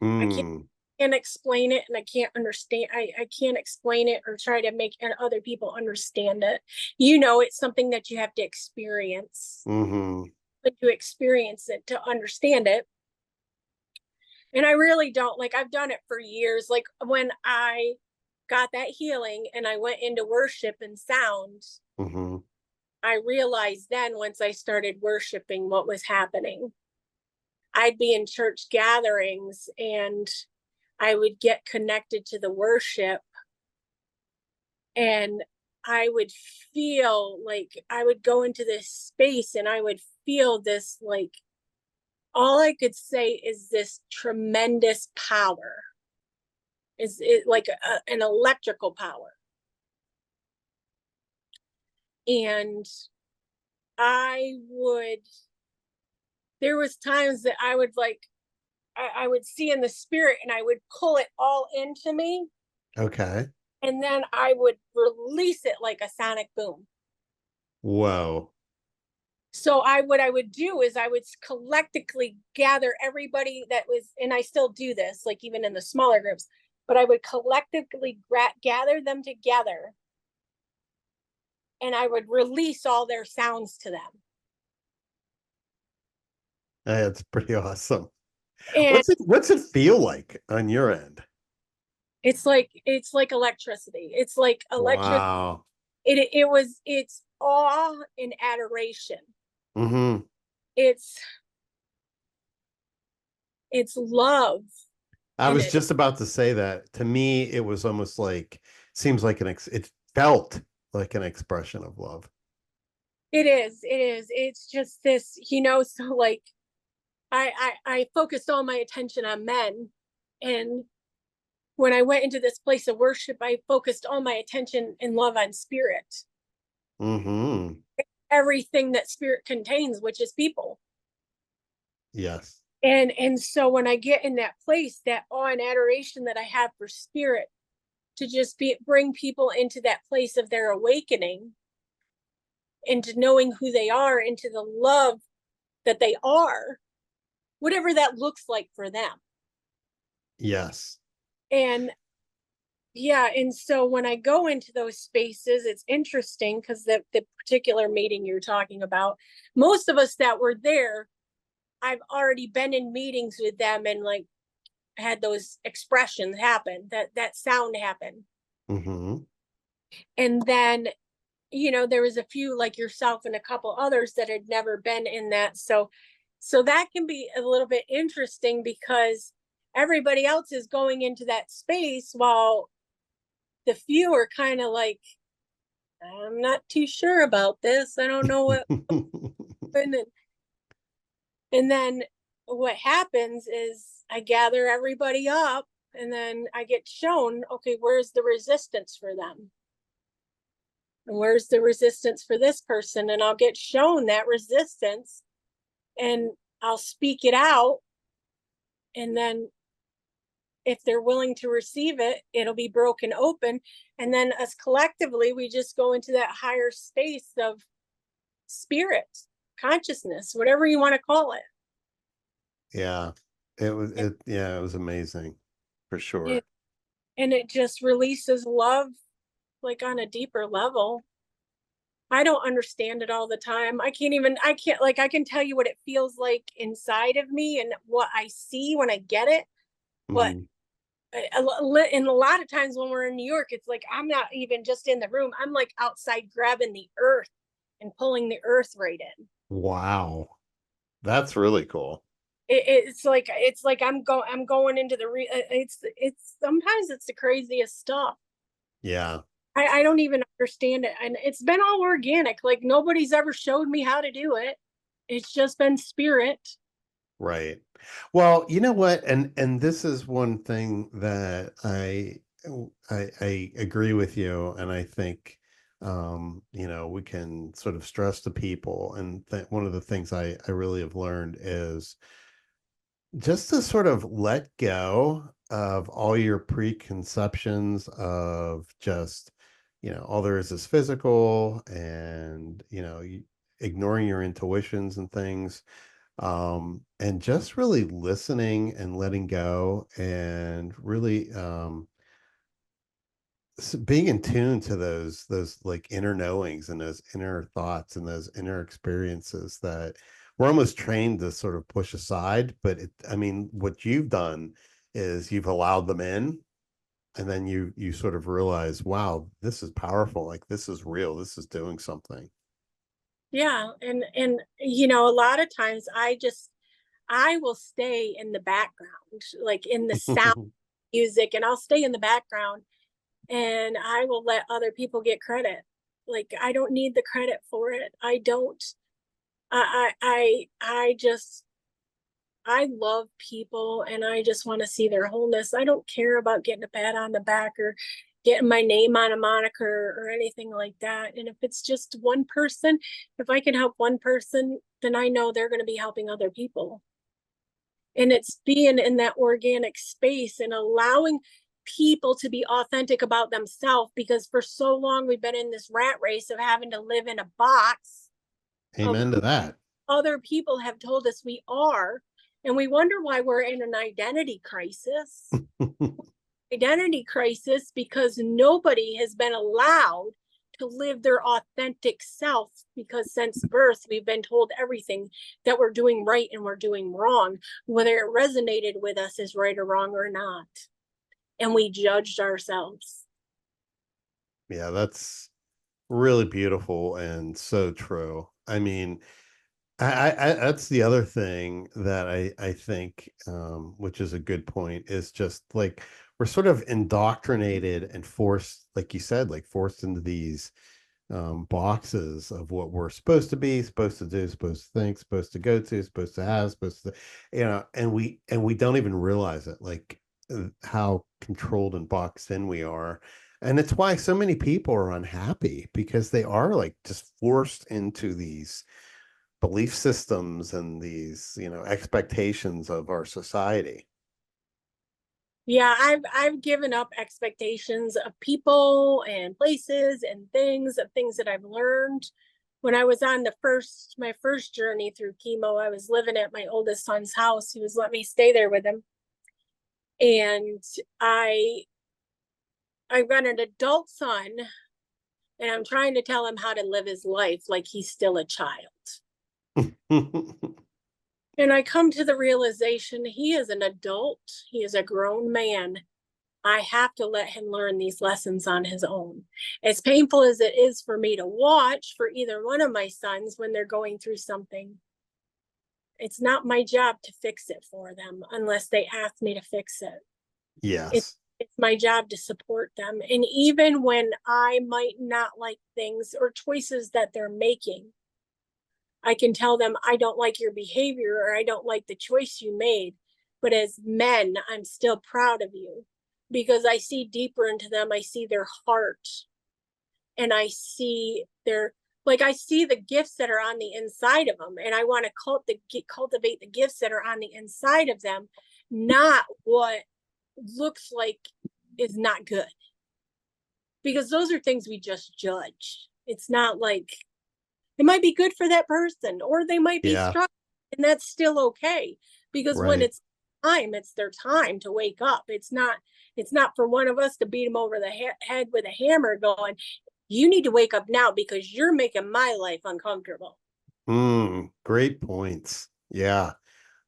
I Mm. can't explain it, and I can't understand. I can't explain it or try to make other people understand it. It's something that you have to experience, Mm-hmm. but to experience it to understand it. And I really don't, like, I've done it for years. Like when I got that healing and I went into worship and sound, Mm-hmm. I realized then once I started worshiping what was happening. I'd be in church gatherings and I would get connected to the worship, and I would feel like I would go into this space and I would feel this, like, all I could say is this tremendous power. Is it like an electrical power? And I would, there was times that I would like, I would see in the spirit and I would pull it all into me, Okay. and then I would release it like a sonic boom. Whoa. So what I would do is I would collectively gather everybody that was, and I still do this, like even in the smaller groups, but I would collectively gather them together, and I would release all their sounds to them. That's pretty awesome. And What's it feel like on your end? it's like electricity. It's like electric. Wow. It's awe and adoration. Mm-hmm. It's it's love, I and was just about to say that. To me, it was almost like, seems like it felt like an expression of love. it is it's just this, so like I focused all my attention on men. And when I went into this place of worship, I focused all my attention and love on spirit, Mm-hmm. everything that spirit contains, which is people. Yes. And so when I get in that place, that awe and adoration that I have for spirit, to just be bring people into that place of their awakening, into knowing who they are, into the love that they are, whatever that looks like for them. Yes. And yeah, and so when I go into those spaces, it's interesting because the particular meeting you're talking about, most of us that were there, I've already been in meetings with them and like had those expressions happen, that sound happen. Mm-hmm. And then, there was a few like yourself and a couple others that had never been in that. So that can be a little bit interesting because everybody else is going into that space while the few are kind of like, I'm not too sure about this. I don't know what. And then what happens is I gather everybody up and then I get shown, okay, where's the resistance for them? And where's the resistance for this person? And I'll get shown that resistance and I'll speak it out. And then if they're willing to receive it, it'll be broken open. And then us collectively, we just go into that higher space of spirit, consciousness, whatever you want to call it. Yeah. It was amazing for sure. it and it just releases love like on a deeper level. I don't understand it all the time. I can't, like, I can tell you what it feels like inside of me and what I see when I get it. But Mm-hmm. and a lot of times when we're in New York, it's like I'm not even just in the room. I'm like outside grabbing the earth and pulling the earth right in. Wow. That's really cool. It's like I'm going into it's sometimes it's the craziest stuff. Yeah. I don't even understand it. And it's been all organic. Like nobody's ever showed me how to do it. It's just been spirit. Right. Well, you know what? And this is one thing that I agree with you, and I think we can sort of stress to people, and one of the things I really have learned is just to sort of let go of all your preconceptions of just, all there is physical, and ignoring your intuitions and things, and just really listening and letting go, and really being in tune to those like inner knowings and those inner thoughts and those inner experiences that we're almost trained to sort of push aside. But I mean, what you've done is you've allowed them in, and then you sort of realize, wow, this is powerful, like this is real, this is doing something. Yeah. And a lot of times I will stay in the background, like in the sound music, and I'll stay in the background and I will let other people get credit. Like I don't need the credit for it. I don't. I just I love people and I just want to see their wholeness. I don't care about getting a pat on the back or getting my name on a moniker or anything like that. And if it's just one person, if I can help one person, then I know they're going to be helping other people. And it's being in that organic space and allowing people to be authentic about themselves, because for so long we've been in this rat race of having to live in a box of Amen to that. other people have told us we are, and we wonder why we're in an identity crisis because nobody has been allowed to live their authentic self, because since birth we've been told everything that we're doing right and we're doing wrong, whether it resonated with us as right or wrong or not, and we judged ourselves. Yeah, that's really beautiful and so true. I mean, I that's the other thing that I think, which is a good point, is just like we're sort of indoctrinated and forced, like you said, like forced into these boxes of what we're supposed to be, supposed to do, supposed to think, supposed to go to, supposed to have, supposed to, and we don't even realize it, like how controlled and boxed in we are. And it's why so many people are unhappy, because they are like just forced into these belief systems and these, expectations of our society. Yeah, I've given up expectations of people and places and things, of things that I've learned. When I was on my first journey through chemo, I was living at my oldest son's house. He was letting me stay there with him. And I I've got an adult son, and I'm trying to tell him how to live his life like he's still a child. And I come to the realization he is an adult, he is a grown man. I have to let him learn these lessons on his own. As painful as it is for me to watch for either one of my sons when they're going through something, it's not my job to fix it for them unless they ask me to fix it. It's, Yes. it's my job to support them. And even when I might not like things or choices that they're making, I can tell them, I don't like your behavior, or I don't like the choice you made. But as men, I'm still proud of you because I see deeper into them. I see their heart, and I see I see the gifts that are on the inside of them. And I want to cultivate the gifts that are on the inside of them, not what looks like is not good. Because those are things we just judge. It's not like it might be good for that person, or they might be Yeah. struck, and that's still okay. Because when Right. it's their time to wake up. It's not for one of us to beat them over the head with a hammer going, you need to wake up now because you're making my life uncomfortable. Great points. Yeah.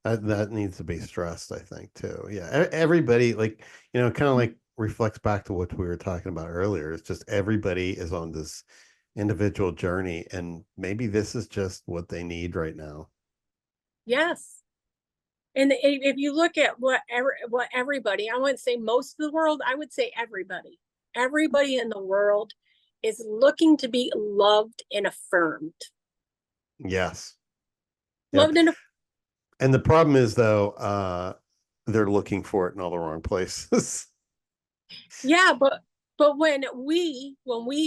That needs to be stressed, I think, too. Yeah. Everybody, like, kind of like reflects back to what we were talking about earlier. It's just everybody is on this individual journey, and maybe this is just what they need right now. Yes. And if you look at what everybody, I wouldn't say most of the world, I would say everybody in the world is looking to be loved and affirmed. Yes. Yep. Loved and And the problem is, though, they're looking for it in all the wrong places. yeah, but when we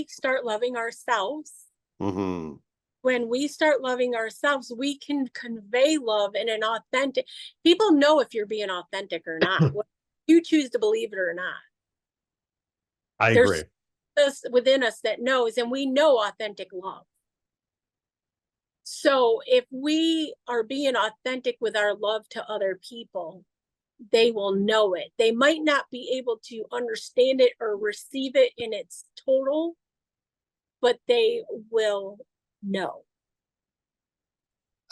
start loving ourselves, Hmm. we can convey love in an authentic. People know if you're being authentic or not. You choose to believe it or not. I There's agree. this within us that knows, and we know authentic love. So if we are being authentic with our love to other people, they will know it. They might not be able to understand it or receive it in its total, but they will know.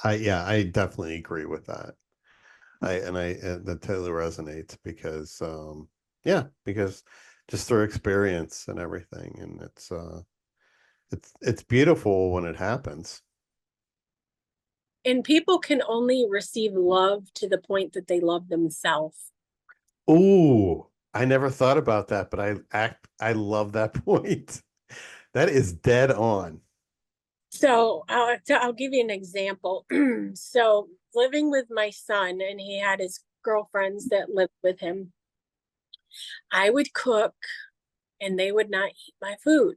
Yeah, I definitely agree with that. And that totally resonates because, yeah, because just through experience and everything, and it's beautiful when it happens. And people can only receive love to the point that they love themselves. Ooh, I never thought about that, but I love that point. That is dead on. So I'll give you an example. So living with my son, and he had his girlfriends that lived with him, I would cook and they would not eat my food.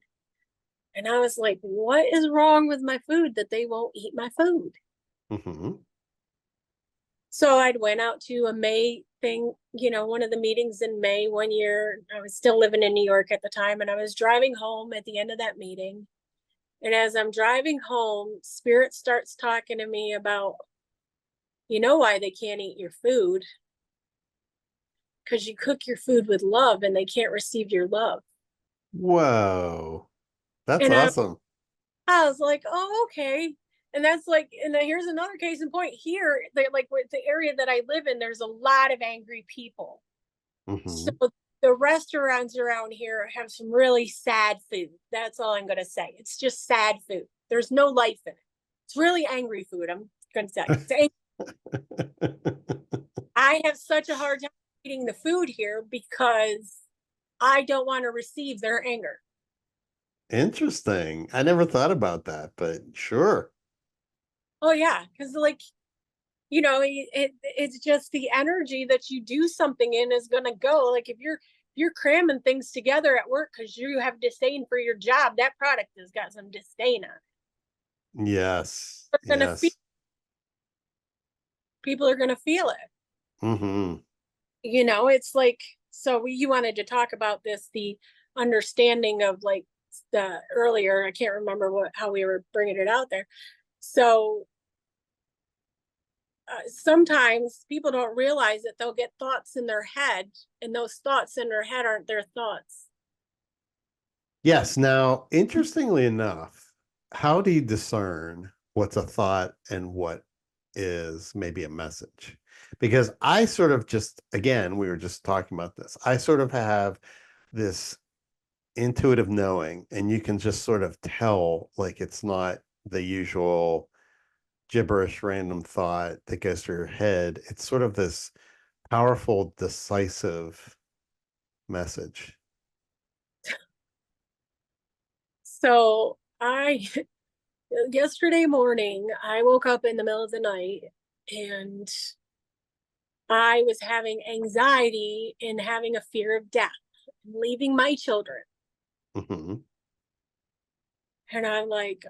And I was like, what is wrong with my food that they won't eat my food? Hmm. So I'd went out to a May thing, one of the meetings in May one year. I was still living in New York at the time, and I was driving home at the end of that meeting. And as I'm driving home, Spirit starts talking to me about, why they can't eat your food? Because you cook your food with love and they can't receive your love. Whoa, that's And awesome. I was like, oh, okay. And that's like, and then here's another case in point here. Like with the area that I live in, there's a lot of angry people. So Hmm. the restaurants around here have some really sad food. That's all I'm going to say. It's just sad food. There's no life in it. It's really angry food. I'm going to say I have such a hard time eating the food here because I don't want to receive their anger. Interesting. I never thought about that, but sure. Oh yeah, because like, it's just the energy that you do something in is gonna go. Like if you're cramming things together at work because you have disdain for your job, that product has got some disdain on it. Yes. It's gonna feel Yes. People are gonna feel it. Hmm. It's like, so you wanted to talk about this, the understanding of like the earlier, I can't remember how we were bringing it out there. So sometimes people don't realize that they'll get thoughts in their head, and those thoughts in their head aren't their thoughts. Yes. Now, interestingly enough, how do you discern what's a thought and what is maybe a message? Because I sort of just, again, we were just talking about this. I sort of have this intuitive knowing, and you can just sort of tell, like, it's not the usual gibberish random thought that goes through your head. It's sort of this powerful, decisive message. So I yesterday morning, I woke up in the middle of the night and I was having anxiety and having a fear of death, leaving my children. Hmm. And I'm like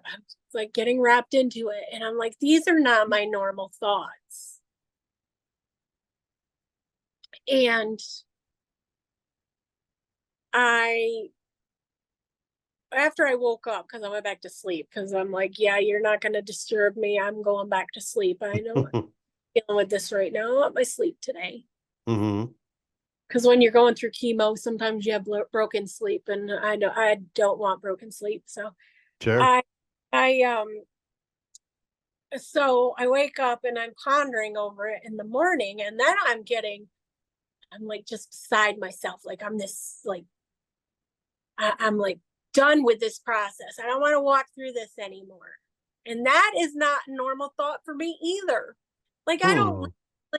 getting wrapped into it. And I'm like, these are not my normal thoughts. And I, after I woke up, because I went back to sleep, because I'm like, yeah, you're not going to disturb me. I'm going back to sleep. I know I'm dealing with this right now. I want my sleep today. Hmm. Because when you're going through chemo, sometimes you have broken sleep, and I don't want broken sleep. So Sure. I, I, so I wake up and I'm pondering over it in the morning, and then I'm like just beside myself. Like I'm this, like, I'm like done with this process. I don't want to walk through this anymore. And that is not a normal thought for me either. Like I don't Hmm.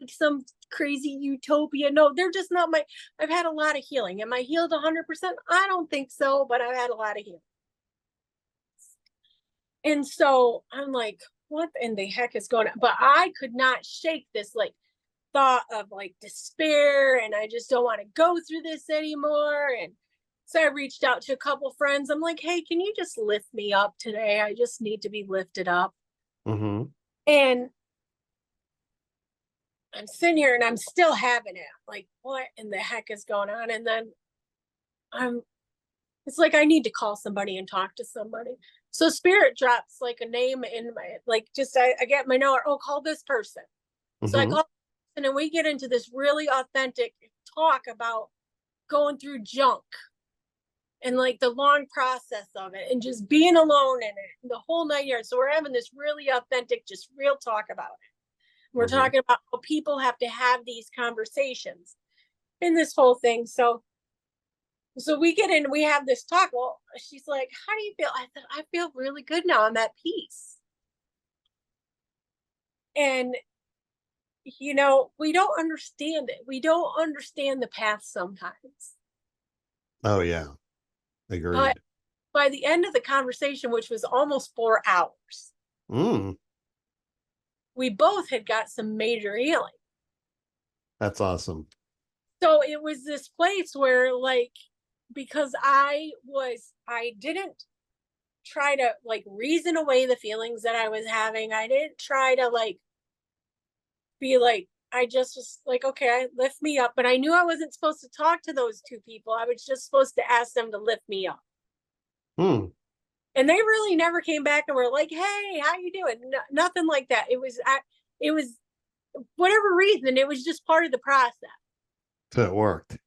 like some crazy utopia. No, they're just not my, I've had a lot of healing. Am I healed 100%? I don't think so, but I've had a lot of healing. And so I'm like, what in the heck is going on? But I could not shake this like thought of like despair, and I just don't want to go through this anymore. And so I reached out to a couple friends. I'm like, hey, can you just lift me up today? I just need to be lifted up. Hmm. And I'm sitting here and I'm still having it. Like, what in the heck is going on? And then I'm, it's like I need to call somebody and talk to somebody. So spirit drops like a name in my, like, just I get my note, oh, call this person. So I Hmm. call, and we get into this really authentic talk about going through junk and like the long process of it and just being alone in it, the whole 9 years. So we're having this really authentic, just real talk about it. We're Hmm. talking about how people have to have these conversations in this whole thing. So we get in, we have this talk. Well, she's like, how do you feel? I said, I feel really good now. I'm at peace. And we don't understand it. We don't understand the path sometimes. Oh, yeah. But Agreed. by the end of the conversation, which was almost 4 hours, Mm, we both had got some major healing. that's awesome. So it was this place where, like, because I didn't try to like reason away the feelings that I was having. I didn't try to like be like, I just was like, okay, lift me up. But I knew I wasn't supposed to talk to those two people. I was just supposed to ask them to lift me up. Hmm. And they really never came back and were like, hey, how you doing? No, nothing like that. It was whatever reason, it was just part of the process. So it worked.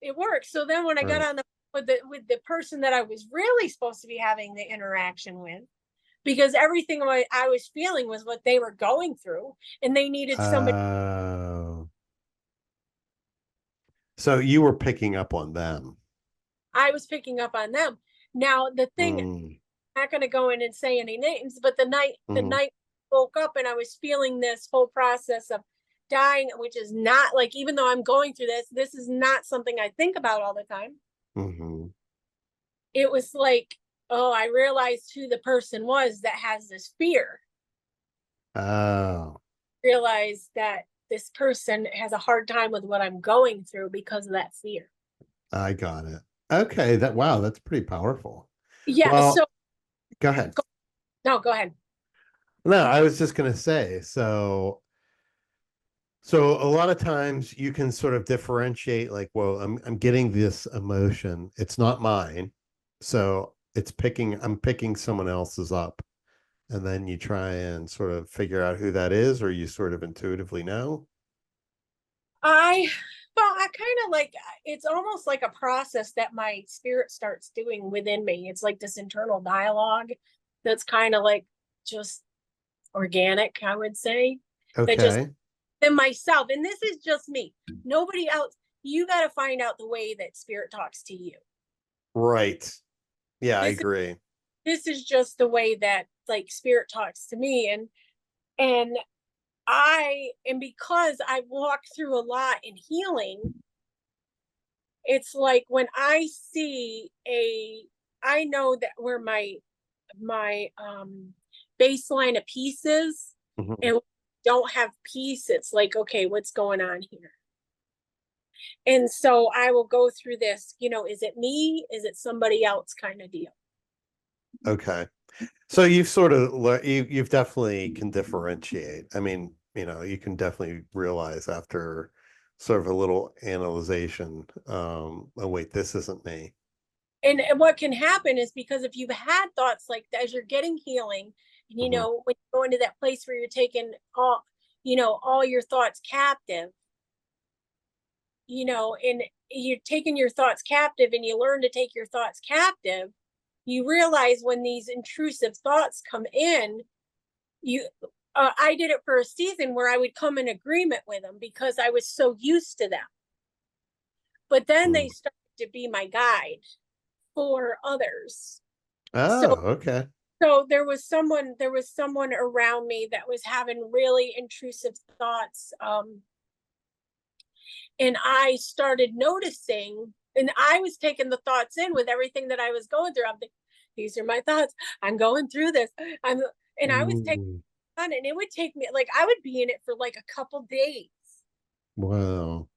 It worked. So then when I got Right. on the with the person that I was really supposed to be having the interaction with, because everything I was feeling was what they were going through, and they needed somebody. Oh. So you were picking up on them. I was picking up on them. Now the thing, Mm, I'm not going to go in and say any names, but the hmm. night I woke up and I was feeling this whole process of dying, which is not like, even though I'm going through this is not something I think about all the time. Hmm. It was like oh, I realized who the person was that has this fear. Oh, Realize that this person has a hard time with what I'm going through because of that fear. I got it. Okay, wow, that's pretty powerful. Yeah. So Well, go ahead. go, no, go ahead. No, I was just gonna say, so a lot of times you can sort of differentiate like, well, I'm getting this emotion. It's not mine. So I'm picking someone else's up. And then you try and sort of figure out who that is, or you sort of intuitively know. I, well, I kind of like, it's almost like a process that my spirit starts doing within me. It's like this internal dialogue that's kind of like just organic, I would say, that just Okay. in myself. And this is just me. Nobody else. You got to find out the way that spirit talks to you. Right. Yeah, I This is agree. this is just the way that like spirit talks to me. And and because I've walked through a lot in healing, it's like when I know that where my baseline of peace is, Mhm. and don't have peace, it's like, okay, what's going on here? And so I will go through this, is it me? Is it somebody else kind of deal? Okay. So you've sort of you've definitely can differentiate. I mean, you can definitely realize after sort of a little analyzation, oh wait, this isn't me. And what can happen is because if you've had thoughts like that, as you're getting healing, and Mhm. when you go into that place where you're taking all your thoughts captive, and you're taking your thoughts captive and you learn to take your thoughts captive, you realize when these intrusive thoughts come in, you I did it for a season where I would come in agreement with them because I was so used to them. But then they Mm. started to be my guide for others. So Oh, okay. there was someone around me that was having really intrusive thoughts, and I started noticing, and I was taking the thoughts in with everything that I was going through. I'm thinking, these are my thoughts, I'm going through this, I'm and I was taking Mm. on, and it would take me, like, I would be in it for like a couple days. Wow.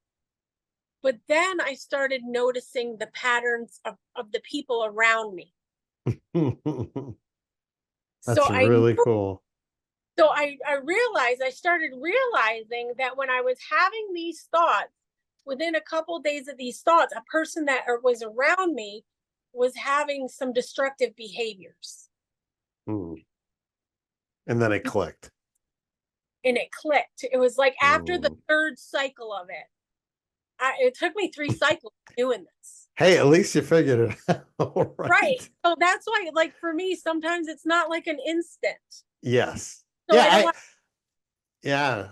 But then I started noticing the patterns of the people around me. So That's I really cool. so I started realizing that when I was having these thoughts, within a couple of days of these thoughts, a person that was around me was having some destructive behaviors. Mm. And then it clicked. And it clicked. It was like after the Mm. third cycle of it. It took me 3 cycles doing this. Hey, at least you figured it out, Right. right? So that's why, like, for me, sometimes it's not like an instant. Yes. So Yeah, I don't want,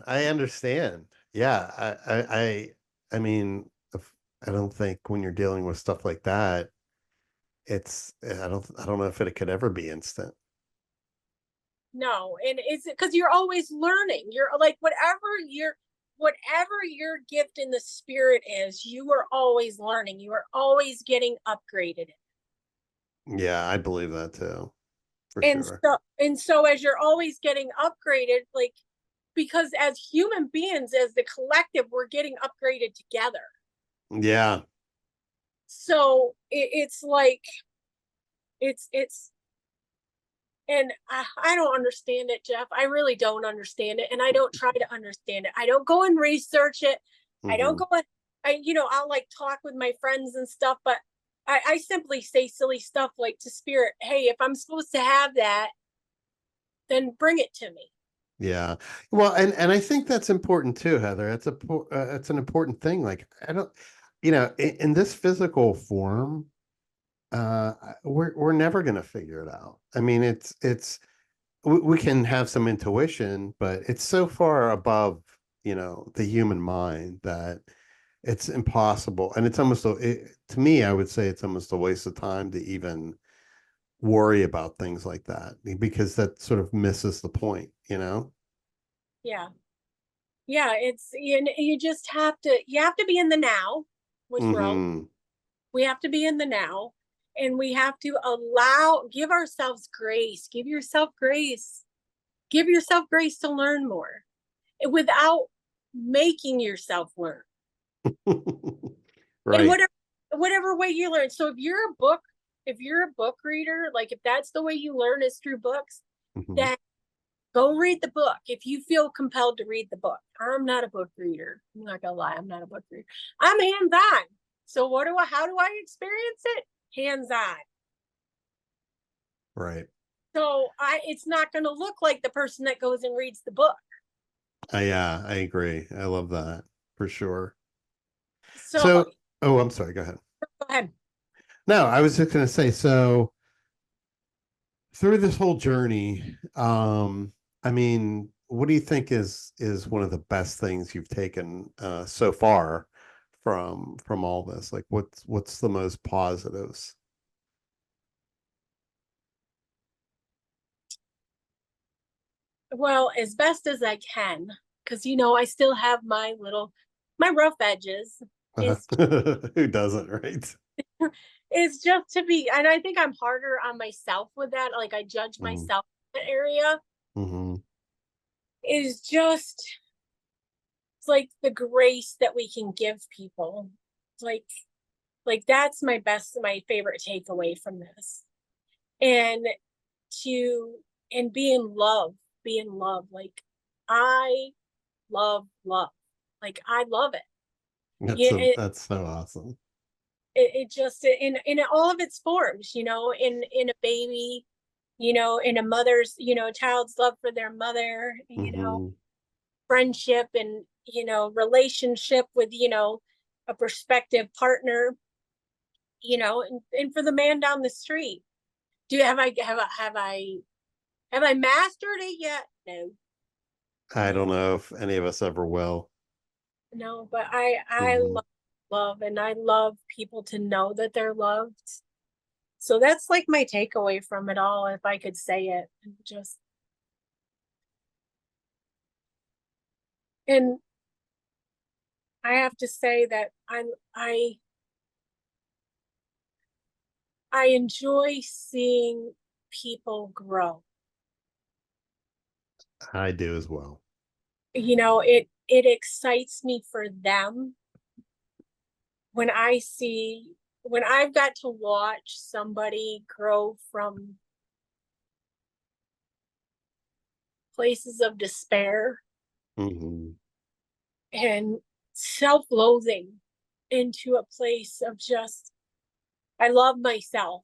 I understand. Yeah, I mean, I don't think when you're dealing with stuff like that, I don't know if it could ever be instant. no. And it's because you're always learning. You're like, whatever your gift in the spirit is, you are always learning. You are always getting upgraded. Yeah, I believe that too, for And sure. so as you're always getting upgraded, like, because as human beings, as the collective, we're getting upgraded together. Yeah. So it's like it's and I don't understand it, Jeff. I really don't understand it, and I don't try to understand it. I don't go and research it. I don't Hmm. go and I'll like talk with my friends and stuff, but I simply say silly stuff like to spirit, hey, if I'm supposed to have that, then bring it to me. Yeah. Well, and I think that's important too, Heather. It's an important thing. Like I don't, in this physical form, we're never going to figure it out. I mean, we can have some intuition, but it's so far above, the human mind that it's impossible. And it's almost to me, I would say it's almost a waste of time to even worry about things like that because that sort of misses the point, you know? Yeah. Yeah, you just have to be in the now, which we're all Hmm. we have to be in the now. And we have to give ourselves grace, give yourself grace, to learn more without making yourself learn in Right. whatever way you learn. So if you're a book reader, like if that's the way you learn is through books, Mhm. then go read the book. If you feel compelled to read the book, I'm not a book reader. I'm not gonna lie, I'm not a book reader. I'm hands-on. So how do I experience it? Hands-on. Right. So it's not gonna look like the person that goes and reads the book. Yeah, I agree. I love that for sure. So So, oh, I'm sorry. Go ahead. go ahead. No, I was just going to say, so through this whole journey, I mean, what do you think is one of the best things you've taken so far from all this? Like what's the most positives? Well, as best as I can, because I still have my rough edges. Is Who doesn't, right? is just to be, and I think I'm harder on myself with that. Like I judge Mm, myself in that area. mm-hmm. Is just it's like the grace that we can give people. It's like that's my favorite takeaway from this. And to and be in love. Like I love. Like I love it. Yeah, That's so awesome. it just in all of its forms, in a baby, in a mother's, child's love for their mother, Mm-hmm. friendship and, relationship with, a prospective partner, and for the man down the street. Do have I mastered it yet? No, I don't no, know if any of us ever will. no, but I Mm-hmm. love and I love people to know that they're loved. So that's like my takeaway from it all, if I could say it. Just and I have to say that I I enjoy seeing people grow. I do as well. It excites me for them when when I've got to watch somebody grow from places of despair Mm-hmm. and self-loathing into a place of just I love myself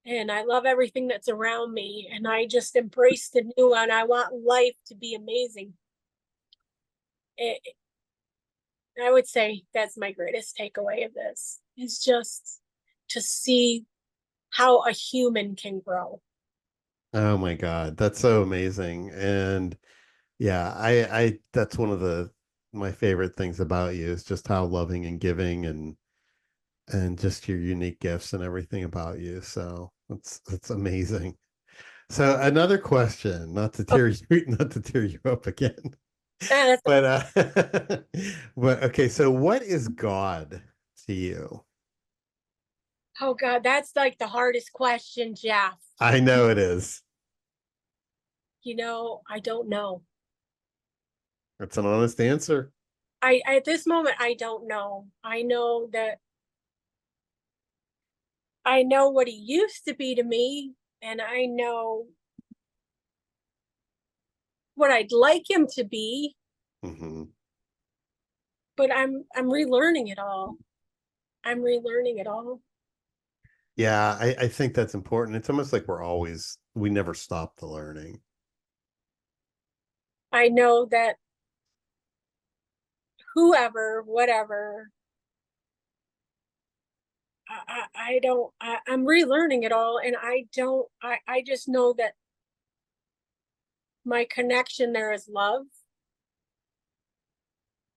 and I love everything that's around me and I just embrace the new and I want life to be amazing. It, I would say that's my greatest takeaway of this is just to see how a human can grow. Oh my God, that's so amazing. And yeah, I that's one of the my favorite things about you is just how loving and giving and just your unique gifts and everything about you. So that's amazing. So another question, not to Oh, tear you not to tear you up again. that's, But but okay, so what is God to you? oh God, that's like the hardest question, Jeff. I know it is. I don't know. That's an honest answer. At this moment I don't know. I know that I know what he used to be to me, and I know what I'd like him to be, Hmm. but I'm relearning it all. I'm relearning it all. Yeah, I think that's important. It's almost like we never stop the learning. I know that whoever, whatever, I don't, I'm relearning it all. And I just know that my connection there is love.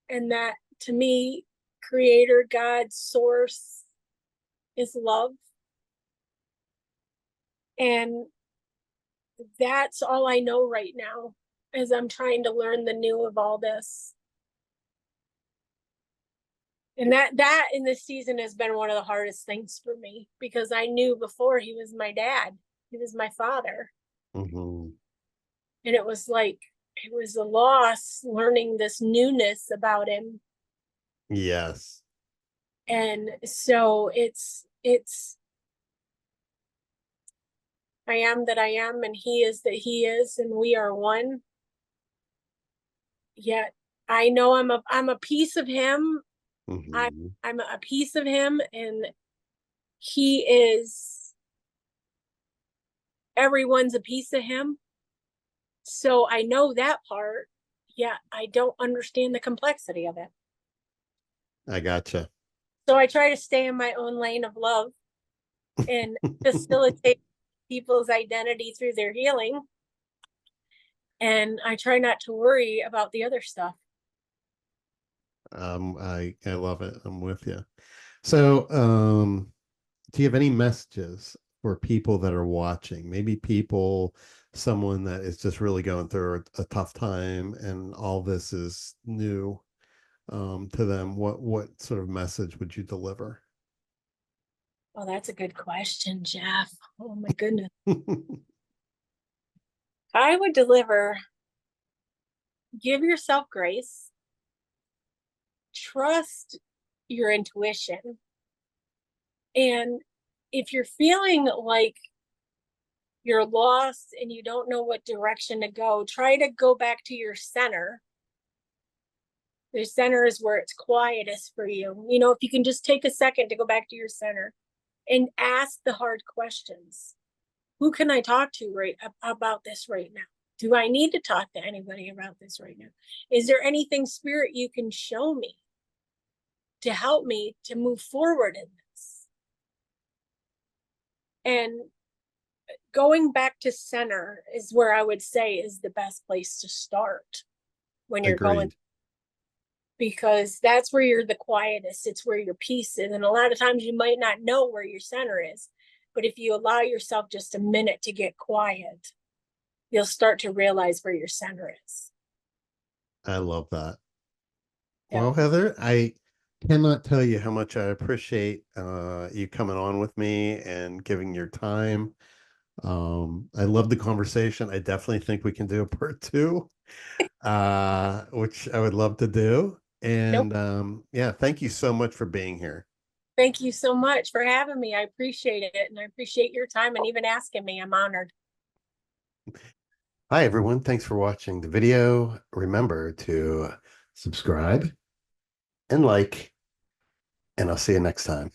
And that to me, creator, God, source is love. And that's all I know right now as I'm trying to learn the new of all this And that in this season has been one of the hardest things for me because I knew before he was my dad. He was my father. Hmm. And it was like it was a loss learning this newness about him. Yes, And so it's I am that I am and he is that he is and we are one. Yet I know I'm a piece of him. I hmm, I'm a piece of him and he is everyone's a piece of him. So I know that part, yet I don't understand the complexity of it. I gotcha. So I try to stay in my own lane of love and facilitate people's identity through their healing. And I try not to worry about the other stuff. I love it. I'm with you. So, do you have any messages for people that are watching? Maybe people, someone that is just really going through a tough time, and all this is new to them. What sort of message would you deliver? Oh, that's a good question, Jeff. Oh my goodness. I would deliver give yourself grace, trust your intuition. And if you're feeling like you're lost and you don't know what direction to go, try to go back to your center. Your center is where it's quietest for you. You know, if you can just take a second to go back to your center and ask the hard questions. Who can I talk to about this right now? Do I need to talk to anybody about this right now? Is there anything, spirit, you can show me to help me to move forward in this? And going back to center is where I would say is the best place to start when you're going, Agreed. because that's where you're the quietest. It's where your peace is. And a lot of times you might not know where your center is, but if you allow yourself just a minute to get quiet, you'll start to realize where your center is. I love that. Yeah. Well, Heather, I cannot tell you how much I appreciate you coming on with me and giving your time. I love the conversation. I definitely think we can do a part two, which I would love to do. Nope. And yeah, thank you so much for being here. Thank you so much for having me. I appreciate it. And I appreciate your time and even asking me. I'm honored. Hi, everyone. Thanks for watching the video. Remember to subscribe and like, and I'll see you next time.